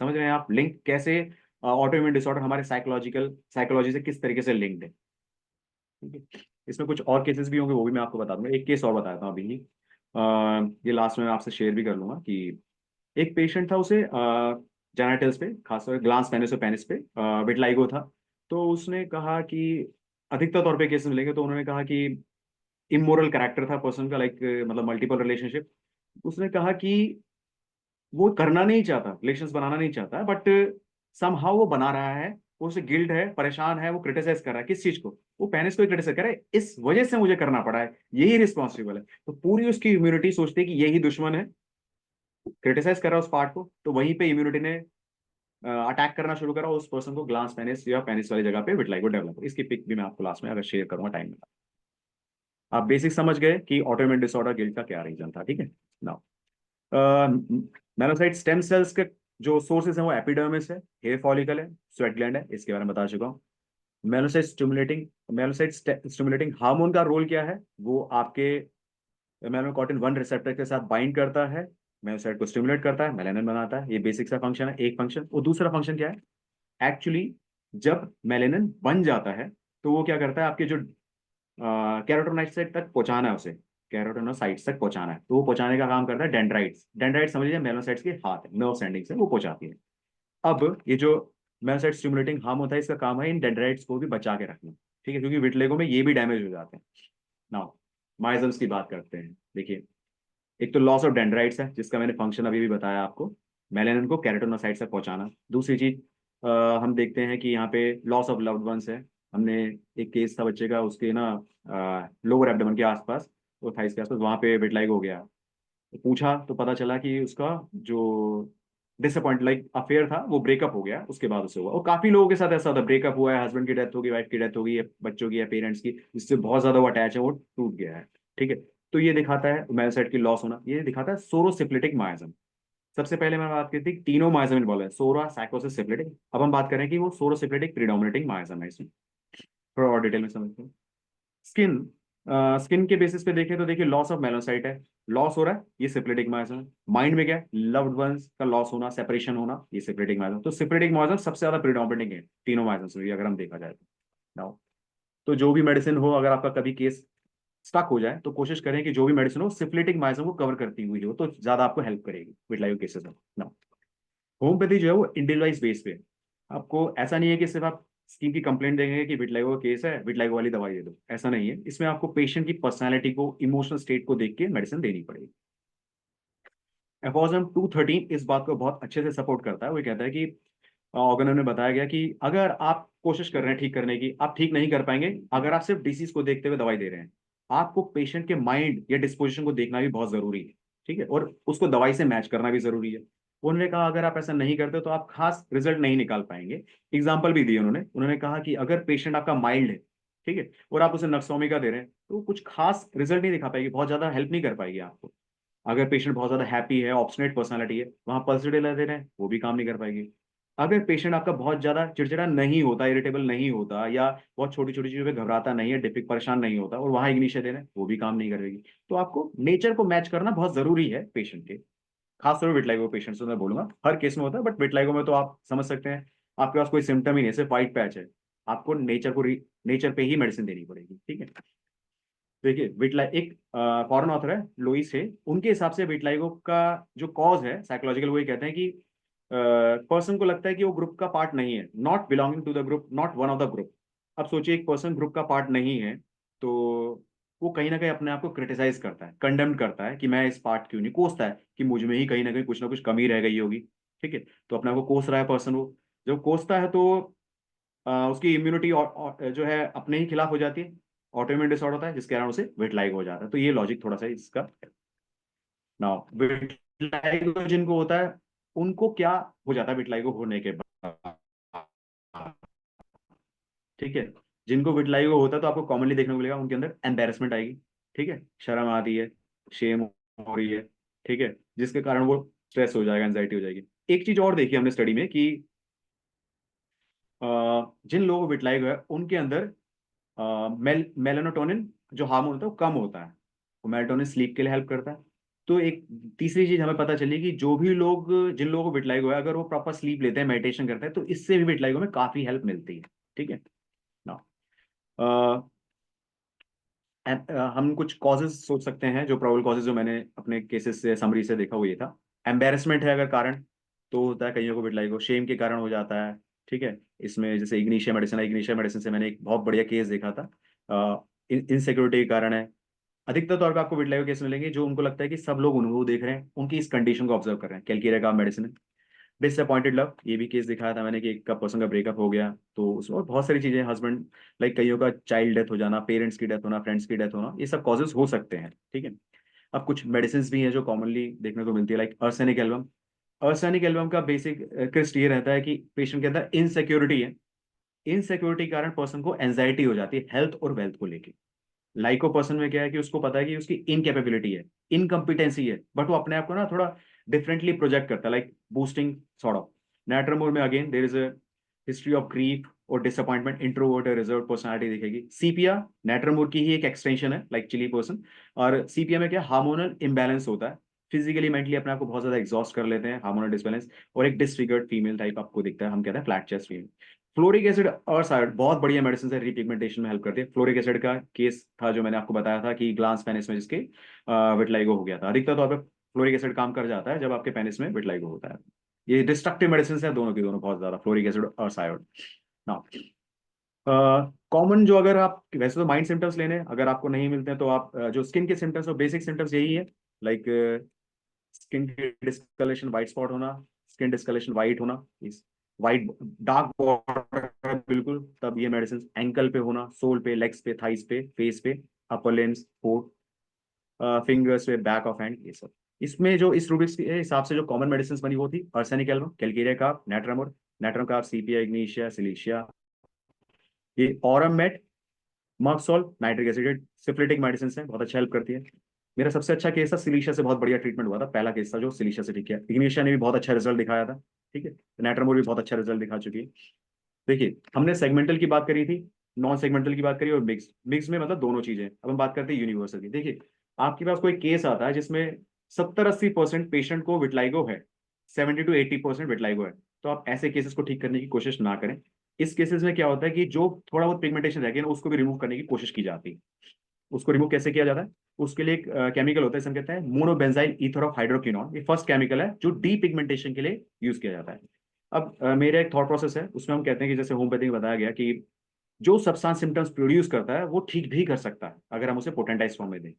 समझ रहे हैं आप लिंक कैसे? ऑटोइम्यून डिसऑर्डर हमारे साइकोलॉजी से किस तरीके से लिंक्ड है। ठीक है, इसमें कुछ और केसेस भी होंगे, वो भी मैं आपको बता दूंगा। एक केस और बताता हूँ अभी ही, ये लास्ट में मैं आपसे शेयर भी कर लूंगा कि एक पेशेंट था, उसे जेनिटल्स पे, खासतौर ग्लांस पेनिस और पेनिस पे विटिलिगो था। तो उसने कहा कि अधिकतर तौर पे केसेस मिलेंगे, तो उन्होंने कहा कि इमोरल कैरेक्टर था पर्सन का, लाइक मतलब मल्टीपल रिलेशनशिप। उसने कहा कि वो करना नहीं चाहता, रिलेशंस बनाना नहीं चाहता, बट समहाउ वो बना रहा है। वो उसे गिल्ट है, परेशान है, वो क्रिटिसाइज कर रहा है। किस चीज को? वो पेनिस को क्रिटिसाइज कर रहा है, इस वजह से मुझे करना पड़ा है, यही रिस्पॉन्सिबल है। तो पूरी उसकी इम्यूनिटी सोचती है कि यही दुश्मन है, क्रिटिसाइज कर रहा है उस पार्ट को। तो वहीं पे इम्यूनिटी ने अटैक करना शुरू करा उस पर्सन को, ग्लांस पेनिस या पेनिस वाली जगह पे विटिलिगो डेवलप। इसकी पिक भी मैं आपको लास्ट में अगर शेयर करूंगा टाइम में। आप बेसिक समझ गए कि ऑटोइम्यून डिसऑर्डर गिल्ट का क्या रीजन था। ठीक है, नाउ मेलानोसाइट स्टेम सेल्स के जो सोर्सेज हैं वो एपिडर्मिस है, हेयर फॉलिकल है, स्वेट ग्लैंड है, इसके बारे में बता चुका हूँ। मेलानोसाइट स्टिमुलेटिंग हार्मोन का रोल क्या है? वो आपके मेलानोकॉटिन 1 रिसेप्टर के साथ बाइंड करता है, मेलानोसाइट को स्टिमुलेट करता है, मेलानिन बनाता है। ये बेसिक सा फंक्शन है, एक फंक्शन। और दूसरा फंक्शन क्या है? एक्चुअली जब मेलानिन बन जाता है, तो वो क्या करता है, आपके जो कैरोटीनोसाइट तक पहुंचाना है उसे, कैरोटीनोसाइट्स तक पहुंचाना है, तो वो पहुंचाने का काम करता है डेंड्राइट्स। डेंड्राइट्स समझ लीजिए मेलानोसाइट्स के हाथ है, नर्व एंडिंग से वो पहुंचाती है। अब ये जो मेलानोसाइट स्टिमुलेटिंग हार्म होता है, इसका काम है इन डेंड्राइट्स को भी बचा के रखना। ठीक है, क्योंकि विटिलिगो में ये भी डैमेज हो जाते हैं। नाउ माइजम्स की बात करते हैं। देखिए, एक तो लॉस ऑफ डेंड्राइट्स है, जिसका मैंने फंक्शन अभी भी बताया आपको, मेलानिन को कैरोटीनोसाइट्स तक पहुंचाना। दूसरी चीज हम देखते हैं कि यहाँ पे लॉस ऑफ लव्ड वंस है। हमने एक केस था बच्चे का, उसके ना लोअर एब्डोमेन के आसपास, वो थाइस के आसपास, वहां पे विटिलिगो हो गया। तो पूछा तो पता चला कि उसका जो डिसअपॉइंट लाइक अफेयर था, वो ब्रेकअप हो गया, उसके बाद उसे हुआ। और काफी लोगों के साथ ऐसा होता है, ब्रेकअप हुआ है, हस्बैंड की डेथ होगी, वाइफ की डेथ होगी, या बच्चों की या पेरेंट्स की, जिससे बहुत ज्यादा वो अटैच है, वो टूट गया है। ठीक है, तो ये दिखाता है मेलानोसाइट की लॉस होना। ये दिखाता है सोरोसिप्लिटिक माइजम। सबसे पहले मैंने बात की थी तीनों माइजम इन्वॉल्व है, सोरा, साइकोसिस, सिप्लिटिक। अब हम बात करें कि वो सोरोसिप्लिटिक प्रीडोमिनेटिंग माइजम है। इसमें थोड़ा और डिटेल में समझते हैं। स्किन स्किन के बेसिस पे देखें तो देखिए, लॉस ऑफ मेलानोसाइट है, लॉस हो रहा है, ये सिप्लिटिक माइजम है। माइंड में क्या है? लव्ड वंस का लॉस होना, सेपरेशन होना, ये सिप्लिटिक माइजम। तो सिप्लिटिक माइजम सबसे ज्यादा प्रीडोमिनेटिंग है तीनों माइजम से, अगर हम देखा जाए तो। नाउ तो जो भी मेडिसिन हो, अगर आपका कभी केस स्टक हो जाए तो कोशिश करें कि जो भी मेडिसिन हो सिफिलिटिक माइजम को कवर करती हुई हो, तो ज्यादा आपको हेल्प करेगी विटलाइगो केसेस में ना। होम्योपैथी जो है वो इंडिविजुअलाइज बेस पे, आपको ऐसा नहीं है कि सिर्फ आप स्किन की कंप्लेंट देंगे कि विटलाइगो का केस है, विटलाइगो वाली दवाई दे दो, ऐसा नहीं है। इसमें आपको पेशेंट की पर्सनैलिटी को, इमोशनल स्टेट को देख के मेडिसिन देनी पड़ेगी। एफोजम 213 इस बात को बहुत अच्छे से सपोर्ट करता है। वो कहता है कि ऑर्गेनो में बताया गया कि अगर आप कोशिश कर रहे हैं ठीक करने की, आप ठीक नहीं कर पाएंगे अगर आप सिर्फ डिसीज को देखते हुए दवाई दे रहे हैं। आपको पेशेंट के माइंड या डिस्पोजिशन को देखना भी बहुत जरूरी है, ठीक है, और उसको दवाई से मैच करना भी जरूरी है। उन्होंने कहा अगर आप ऐसा नहीं करते तो आप खास रिजल्ट नहीं निकाल पाएंगे। एग्जाम्पल भी दिए उन्होंने कहा कि अगर पेशेंट आपका माइल्ड है, ठीक है, और आप उसे नक्सोमिका दे रहे हैं, तो कुछ खास रिजल्ट नहीं दिखा पाएगी, बहुत ज्यादा हेल्प नहीं कर पाएगी आपको। अगर पेशेंट बहुत ज्यादा हैप्पी है, ऑब्स्टिनेट पर्सनालिटी है, वहां पल्सडेला दे रहे हैं, वो भी काम नहीं कर पाएगी। अगर पेशेंट आपका बहुत ज्यादा चिड़चिड़ा नहीं होता, इरिटेबल नहीं होता, या बहुत छोटी छोटी चीजों पे घबराता नहीं है, डिफिक परेशान नहीं होता, और वहां इग्निशिया दे रहे हैं, वो भी काम नहीं करेगी। तो आपको नेचर को मैच करना बहुत जरूरी है पेशेंट के, खासतौर पर विटलाइगो पेशेंट से मैं बोलूंगा, हर केस में होता है, बट विटलाइगो में तो आप समझ सकते हैं, आपके पास कोई सिम्टम ही नहीं, सिर्फ व्हाइट पैच है, आपको नेचर पे ही मेडिसिन देनी पड़ेगी, ठीक है। देखिए एक फॉरेन ऑथर है लुइस है, उनके हिसाब से विटलाइगो का जो कॉज है साइकोलॉजिकल, वो ये कहते हैं कि पर्सन को लगता है कि वो ग्रुप का पार्ट नहीं है, not belonging to the group, not one of the group. अब सोचिए एक पर्सन ग्रुप का पार्ट नहीं है, तो वो कहीं ना कहीं अपने आप को क्रिटिसाइज करता है, कंडेम करता है कि मैं इस पार्ट क्यों नहीं, कोसता है कि मुझ में ही कहीं ना कहीं कुछ ना कुछ कमी रह गई होगी, ठीक है। तो अपने आप को कोस रहा है पर्सन, वो जब कोसता है तो उसकी इम्यूनिटी जो है अपने ही खिलाफ हो जाती है, ऑटोइम्यून डिसऑर्डर होता है, जिसके कारण उसे विटलाइगो हो जाता है। तो ये लॉजिक थोड़ा सा इसका। नाउ विटलाइगो जिनको होता है उनको क्या हो जाता है विटलाइगो होने के बाद, ठीक है। जिनको विटलाइगो होता है तो आपको कॉमनली देखने को मिलेगा उनके अंदर एम्बेरसमेंट आएगी, ठीक है, शर्म आती है, शेम हो रही है, ठीक है, जिसके कारण वो स्ट्रेस हो जाएगा, एंजाइटी हो जाएगी। एक चीज और देखी हमने स्टडी में कि जिन लोगों को विटलाइगो है उनके अंदर मेलाटोनिन जो हार्मोन होता है वो कम होता है, वो मेलाटोनिन स्लीप के लिए हेल्प करता है। तो एक तीसरी चीज हमें पता चली कि जो भी लोग, जिन लोगों को विटलाइगो है, अगर वो प्रॉपर स्लीप लेते हैं, मेडिटेशन करते हैं, तो इससे भी विटलाइगो में काफी हेल्प मिलती है, ठीक है ना। हम कुछ कॉजेज सोच सकते हैं, जो प्रोबेबल कॉजेज जो मैंने अपने केसेस से समरी से देखा वो ये था। एम्बेरसमेंट है अगर कारण, तो होता है कईयों को विटलाइगो, शेम के कारण हो जाता है, ठीक है। इसमें जैसे इग्निशिया मेडिसिन है, इग्निशिया मेडिसिन से मैंने एक बहुत बढ़िया केस देखा था। इनसिक्योरिटी के कारण है। अधिकतर तौर पर आपको विटलाइगो केस मिलेंगे जो उनको लगता है कि सब लोग उनको देख रहे हैं, उनकी इस कंडीशन को ऑब्जर्व कर रहे हैं। कैलकेरिया का मेडिसिन है। डिसअपॉइंटेड लव, ये भी केस दिखाया था मैंने कि एक का पर्सन का ब्रेकअप हो गया, तो उसमें और बहुत सारी चीजें, हस्बैंड लाइक कईयों का चाइल्ड डेथ हो जाना, पेरेंट्स की डेथ होना, फ्रेंड्स की डेथ होना, ये सब कॉजेज हो सकते हैं, ठीक है। अब कुछ मेडिसिन भी हैं जो कॉमनली देखने को मिलती है, like arsenic album. Arsenic album का बेसिक क्रिस्ट ये रहता है कि पेशेंट के अंदर इनसिक्योरिटी है, इनसिक्योरिटी के कारण पर्सन को एंजाइटी हो जाती है हेल्थ और वेल्थ को लेके। लाइको पर्सन में क्या है कि उसको पता है कि उसकी इनकेपेबिलिटी है, इनकम्पिटेंसी है, बट वो अपने आप को ना थोड़ा डिफरेंटली प्रोजेक्ट करता है, like boosting sort of. Natrum mur में again there is a history of grief और डिसअपॉइंटमेंट, इंट्रोवर्ट रिजर्व पर्सनालिटी दिखेगी। सीपिया नेट्रमोर की ही एक एक्सटेंशन है, लाइक चिली पर्सन। और सीपिया में क्या हार्मोनल इम्बैलेंस होता है, फिजिकली मेंटली अपने आप को बहुत ज्यादा एग्जॉस्ट कर लेते हैं, हार्मोनल डिसबैलेंस, और एक डिसफिगर्ड फीमेल टाइप आपको दिखता है, हम कहते हैं flat chest female. Fluoric acid और साइड बहुत बढ़िया मेडिसिन है, रिपिगमेंटेशन में हेल्प करती है। फ्लोरिक एसिड का केस था जो मैंने आपको बताया था कि ग्लांस पेनिस में जिसके विटलाइगो हो गया था। अधिकतर तौर पर फ्लोरिक एसिड काम कर जाता है जब आपके पेनिस में विटलाइगो होता है। ये डिस्ट्रक्टिव मेडिसिन है दोनों की दोनों, बहुत ज्यादा, फ्लोरिक एसिड और सायोड ना। कॉमन जो, अगर आप वैसे तो माइंड सिम्टम्स लेने, अगर आपको नहीं मिलते हैं तो आप जो स्किन के सिम्टम्स और बेसिक सिम्टम्स यही है, लाइक स्किन डिस्कलेशन, वाइट स्पॉट होना, स्किन डिस्कलेशन वाइट होना, वाइट डार्क बॉर्डर बिल्कुल, तब ये मेडिसिन। एंकल पे होना, सोल पे, लेग्स पे, थाइस पे, फेस पे, अपर लिम्स, फोट, फिंगर्स पे, बैक ऑफ हैंड, ये सब। इसमें जो इस रूब्रिक्स के हिसाब से जो कॉमन मेडिसिन बनी वो थी अर्सेनिक एल्बम, कैलकेरिया का, नेट्रमोर, नेट्रम का, सीपिया, इग्निशिया, सिलिशिया, ये aurum met, merc sol, nitric acid, syphilitic medicine है, बहुत अच्छा हेल्प करती है। मेरा सबसे अच्छा केस था सिलिशिया से, बहुत बढ़िया ट्रीटमेंट हुआ था, पहला केस था जो सिलिशिया से ठीक किया। इग्निशिया ने भी बहुत अच्छा रिजल्ट दिखाया था, ठीक है। नेट्रमोर भी बहुत अच्छा रिजल्ट दिखा चुकी है। देखिए हमने सेगमेंटल की बात करी थी, नॉन सेगमेंटल की बात करी, और मिक्स, मिक्स में मतलब दोनों चीजें। अब हम बात करते हैं यूनिवर्सल की। देखिए आपके पास कोई केस आता है जिसमें 70-80% पेशेंट को विटलाइगो है, 70 to 80% विटलाइगो है, तो आप ऐसे केसेस को ठीक करने की कोशिश ना करें। इस केसेस में क्या होता है कि जो थोड़ा बहुत पिगमेंटेशन रह गया ना, उसको भी रिमूव करने की कोशिश की जाती है। उसको रिमूव कैसे किया जाता है? उसके लिए एक केमिकल होता है, इसमें कहते हैं मोनोबेंजाइल ईथर ऑफ हाइड्रोक्विनोन। ये फर्स्ट केमिकल है जो डी पिगमेंटेशन के लिए यूज किया जाता है। अब मेरा एक थॉट प्रोसेस है, उसमें हम कहते हैं कि जैसे होम्योपैथी में बताया गया कि जो सब्सटेंस सिम्टम्स प्रोड्यूस करता है वो ठीक भी कर सकता है अगर हम उसे पोटेंटाइज फॉर्म में दें।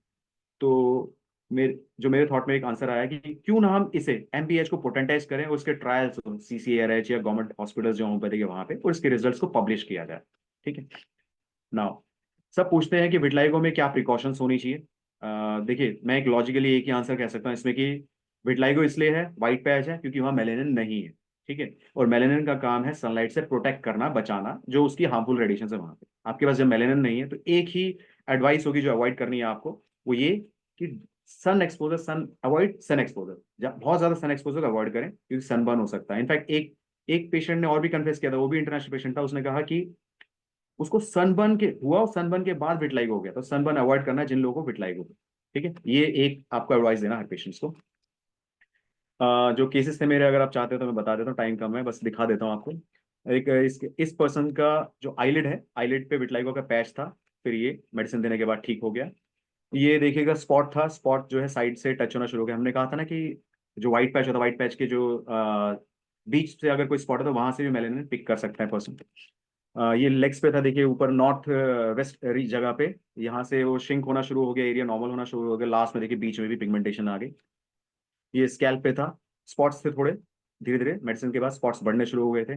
तो मेरे थॉट में एक आंसर आया कि क्यों ना हम इसे एमपीएच को पोटेंटाइज करें, और उसके ट्रायल्स सीसीआरएच या गवर्नमेंट हॉस्पिटल्स जो होम्योपैथी के वहां पे, और इसके रिजल्ट्स को पब्लिश किया जाए। ठीक है। नाउ सब पूछते हैं कि विटलाइगो में क्या प्रिकॉशंस होनी चाहिए। देखिए, मैं एक लॉजिकली एक ही आंसर कह सकता हूँ इसमें कि विटलाइगो इसलिए है, वाइट पैच है, क्योंकि वहाँ मेलेनिन नहीं है। ठीक है। और मेलेनिन का काम है सनलाइट से प्रोटेक्ट करना, बचाना जो उसकी हार्मफुल रेडिएशन है वहां पे। आपके पास जब मेलेनिन नहीं है तो एक ही एडवाइस होगी जो अवॉइड करनी है आपको, वो ये कि सन एक्सपोजर, सन अवॉइड सन एक्सपोजर, जब बहुत ज्यादा सन एक्सपोजर अवॉइड करें क्योंकि सनबर्न हो सकता है। इनफैक्ट एक पेशेंट ने और भी कन्फेस किया था, वो भी इंटरनेशनल पेशेंट था, उसने कहा कि उसको सनबर्न के हुआ और सनबर्न के बाद विटलाइगो हो गया। तो सनबर्न अवॉइड करना है जिन लोगों को विटलाइगो हो। ठीक है। ये एक आपको एडवाइस देना हर पेशेंट्स को। जो केसेस थे मेरे, अगर आप चाहते हो तो मैं बता देता हूँ, टाइम कम है, बस दिखा देता हूँ आपको। एक इस पर्सन का जो आईलिड है, आईलिड पे विटलाइगो का पैच था, फिर ये मेडिसिन देने के बाद ठीक हो गया। ये देखिएगा स्पॉट था, स्पॉट जो है साइड से टच होना शुरू हो गया। हमने कहा था ना कि जो व्हाइट पैच होता है, व्हाइट पैच के जो बीच से अगर कोई स्पॉट है तो वहां से भी मेलेनिन पिक कर सकता है पर्सन। ये लेग्स पे था, देखिए ऊपर नॉर्थ वेस्ट जगह पे, यहाँ से वो श्रिंक होना शुरू हो गया, एरिया नॉर्मल होना शुरू हो गया, लास्ट में देखिए बीच में भी पिगमेंटेशन आ गई। ये स्कैल्प पे था, स्पॉट्स थे थोड़े, धीरे धीरे मेडिसिन के बाद स्पॉट्स बढ़ने शुरू हो गए थे।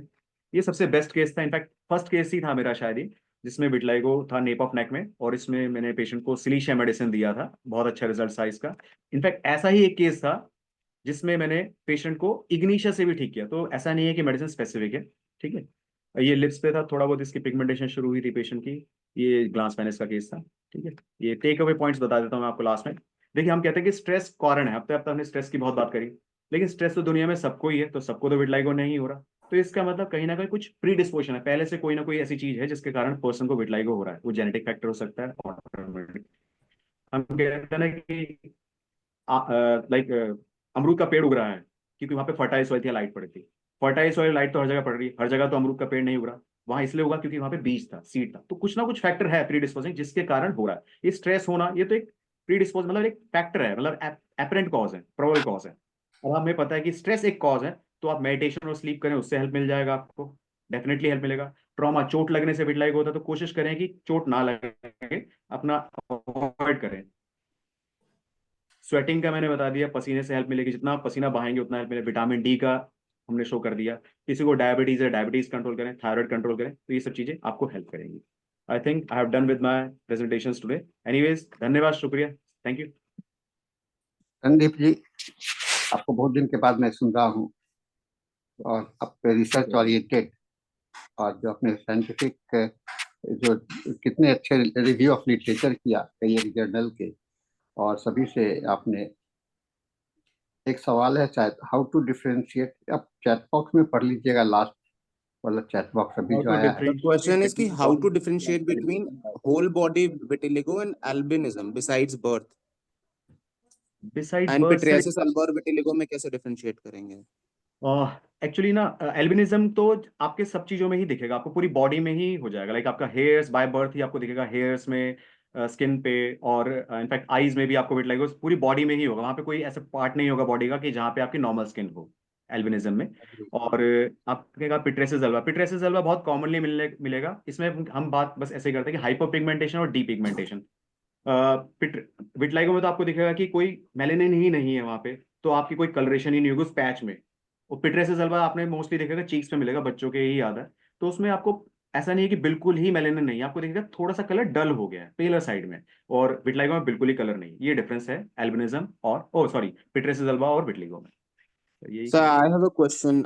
ये सबसे बेस्ट केस था, इनफैक्ट फर्स्ट केस ही था मेरा शायद ही, जिसमें विटलाइगो था नेप ऑफ नेक में, और इसमें मैंने पेशेंट को सिलीशिया मेडिसिन दिया था, बहुत अच्छा रिजल्ट था इसका। इनफैक्ट ऐसा ही एक केस था जिसमें मैंने पेशेंट को इग्निशिया से भी ठीक किया। तो ऐसा नहीं है कि मेडिसिन स्पेसिफिक है। ठीक है। ये लिप्स पे था, थोड़ा बहुत इसकी पिगमेंटेशन शुरू हुई थी पेशेंट की। ये ग्लास पैनिस का केस था। ठीक है। ये टेक अवे पॉइंट्स बता देता हूँ मैं आपको लास्ट में। देखिए, हम कहते हैं कि स्ट्रेस कारण है, हफ्ते हफ्ते हमने स्ट्रेस की बहुत बात करी, लेकिन स्ट्रेस तो दुनिया में सबको ही है, तो सबको तो विटलाइगो नहीं हो रहा। तो इसका मतलब कहीं ना कहीं कुछ प्री डिस्पोजिशन है, पहले से कोई ना कोई ऐसी चीज है जिसके कारण पर्सन को विटलाइगो हो रहा है। वो जेनेटिक फैक्टर हो सकता है, automatic। हम कहते हैं ना कि लाइक अमरूद का पेड़ उग रहा है क्योंकि वहां पे फर्टाइल सॉइल थी, लाइट पड़ी थी। फर्टाइल सॉइल लाइट तो हर जगह पड़ रही है, हर जगह तो अमरूद का पेड़ नहीं उग रहा। वहां इसलिए उगा क्योंकि वहां पे बीज था, सीड था। तो कुछ ना कुछ फैक्टर है प्री डिस्पोजिंग जिसके कारण हो रहा है। ये स्ट्रेस होना, ये तो एक प्री डिस्पोज मतलब एक फैक्टर है, मतलब एपरेंट कॉज है, प्रोबेबल कॉज है। और हमें पता है कि स्ट्रेस एक कॉज है, तो आप मेडिटेशन और स्लीप करें, उससे हेल्प मिल जाएगा आपको, डेफिनेटली हेल्प मिलेगा। ट्रॉमा, चोट लगने से विटलाइगो होता है, तो कोशिश करें कि चोट ना लगे, अपना अवॉइड करें। स्वेटिंग का मैंने बता दिया, पसीने से हेल्प मिलेगी, जितना आप पसीना बहाएंगे उतना हेल्प मिलेगा। विटामिन डी का हमने शो कर दिया। किसी को डायबिटीज है, डायबिटीज कंट्रोल करें, थायराइड कंट्रोल करें, तो ये सब चीजें आपको हेल्प करेंगी। I think I have done with my presentation today. Anyways, धन्यवाद, शुक्रिया, थैंक यू। संदीप जी, आपको बहुत दिन के बाद मैं सुन रहा हूँ, और आप रिसर्च ओरिएंटेड, और जो अपने साइंटिफिक जो कितने अच्छे रिव्यू ऑफ लिटरेचर किया कई एक जर्नल के, और सभी से आपने। एक सवाल है, शायद हाउ टू डिफरेंशिएट, आप चैट बॉक्स में पढ़ लीजिएगा लास्ट वाला चैट बॉक्स अभी How जो to आया है। The question is ki differentiate how to differentiate between whole body vitiligo and albinism besides birth, besides and birth से pityriasis albor vitiligo में कैसे differentiate करेंगे? एक्चुअली ना एल्बिनिज्म तो आपके सब चीजों में ही दिखेगा, आपको पूरी बॉडी में ही हो जाएगा। लाइक आपका हेयर्स बाय बर्थ ही आपको दिखेगा, हेयर्स में, स्किन पे, और इनफैक्ट आईज में भी आपको विटलाइगो पूरी बॉडी में ही होगा। वहां पे कोई ऐसा पार्ट नहीं होगा बॉडी का कि जहाँ पे आपकी नॉर्मल स्किन हो एल्बिनिज्म में। और आपके का पिट्रेसिस अल्वा, पिट्रेसिस अल्वा बहुत कॉमनली मिलेगा। इसमें हम बात बस ऐसे ही करते हैं कि हाइपर पिगमेंटेशन और डी पिगमेंटेशन। विटलाइगो में तो आपको दिखेगा कि कोई मेलेनिन ही नहीं है वहां पे, तो आपकी कोई कलरेशन ही नहीं होगी उस पैच में। और पिट्रेसिस अल्वा आपने मोस्टली देखेगा चीक्स पे मिलेगा, बच्चों के ही याद है। तो उसमें आपको ऐसा नहीं है कि बिल्कुल ही मेलेनिन नहीं है, आपको दिखेगा थोड़ा सा कलर डल हो गया है पेलर साइड में। और विटलाइगो में बिल्कुल ही कलर नहीं। ये डिफरेंस है एल्बिनिज्म और पिट्रेसिस अल्वा और विटलिगो में। तो यही Sir, I have a question.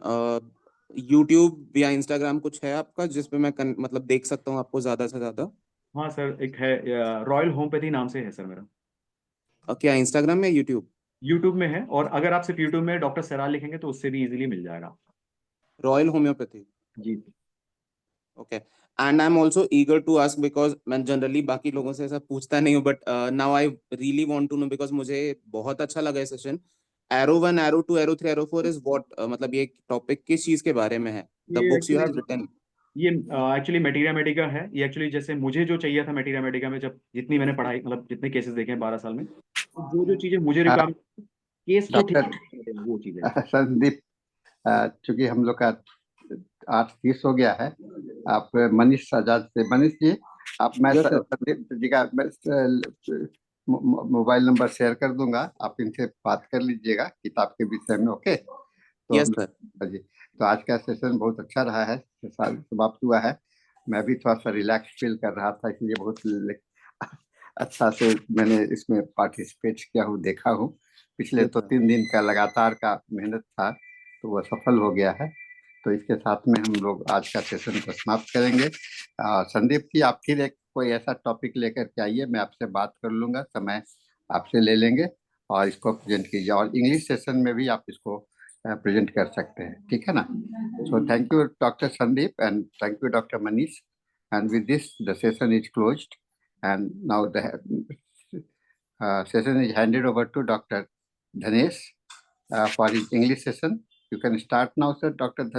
YouTube या Instagram कुछ है आपका जिसपे मैं मतलब देख सकता हूँ आपको ज्यादा से ज्यादा? हाँ सर, एक है, रॉयल होम्योपैथी नाम से है सर मेरा। क्या Instagram या YouTube? यूट्यूब में है, और अगर आप सिर्फ यूट्यूब में डॉक्टर सराल लिखेंगे तो उससे भी इजीली मिल जाएगा। Royal Homeopathy. जी। Okay. And I'm also eager to ask because मैं जनरली बाकी लोगों से ऐसा पूछता नहीं हूँ, but now I really want to know because मुझे बहुत अच्छा लगा ये session. Arrow 1, Arrow 2, Arrow 3, Arrow 4 is what मतलब ये टॉपिक किस चीज के बारे में है? The ये books you have actually written. ये एक्चुअली मटेरिया मेडिका है। ये एक्चुअली जैसे मुझे जो चाहिए था मटेरिया मेडिका में, जब जितनी मैंने पढ़ाई मतलब जितने केसेस देखे हैं 12 साल में, तो जो जो चीजें मुझे रिक्वायरमेंट, केस को ठीक डॉक्टर वो चीजें। संदीप, चूंकि हम लोग का 8:30 हो गया है, आप मनीष आजाद से, मनीष जी आप, मैं Yes, sir. संदीप जी का मोबाइल नंबर शेयर कर दूंगा, आप इनसे बात कर लीजिएगा किताब के विषय में। ओके, तो Yes, sir. जी, तो आज का सेशन बहुत अच्छा रहा है, समाप्त हुआ है। मैं भी थोड़ा सा रिलैक्स फील कर रहा था, इसलिए बहुत अच्छा से मैंने इसमें पार्टिसिपेट किया हूँ, देखा हूँ। पिछले Yes, तो sir. 3 दिन का लगातार का मेहनत था, तो वह सफल हो गया है। तो इसके साथ में हम लोग आज का सेशन को समाप्त करेंगे। संदीप जी, आप फिर एक कोई ऐसा टॉपिक लेकर के आइए, मैं आपसे बात कर लूंगा, समय आपसे ले लेंगे और इसको प्रेजेंट कीजिए, और इंग्लिश सेशन में भी आप इसको प्रेजेंट कर सकते हैं, ठीक है ना। So thank you doctor Sandeep, and thank you doctor Manish, and with this the session is closed, and now the session is handed over to Dr. Dhanesh for his English session. You can start now, sir, Dr. Dhanesh.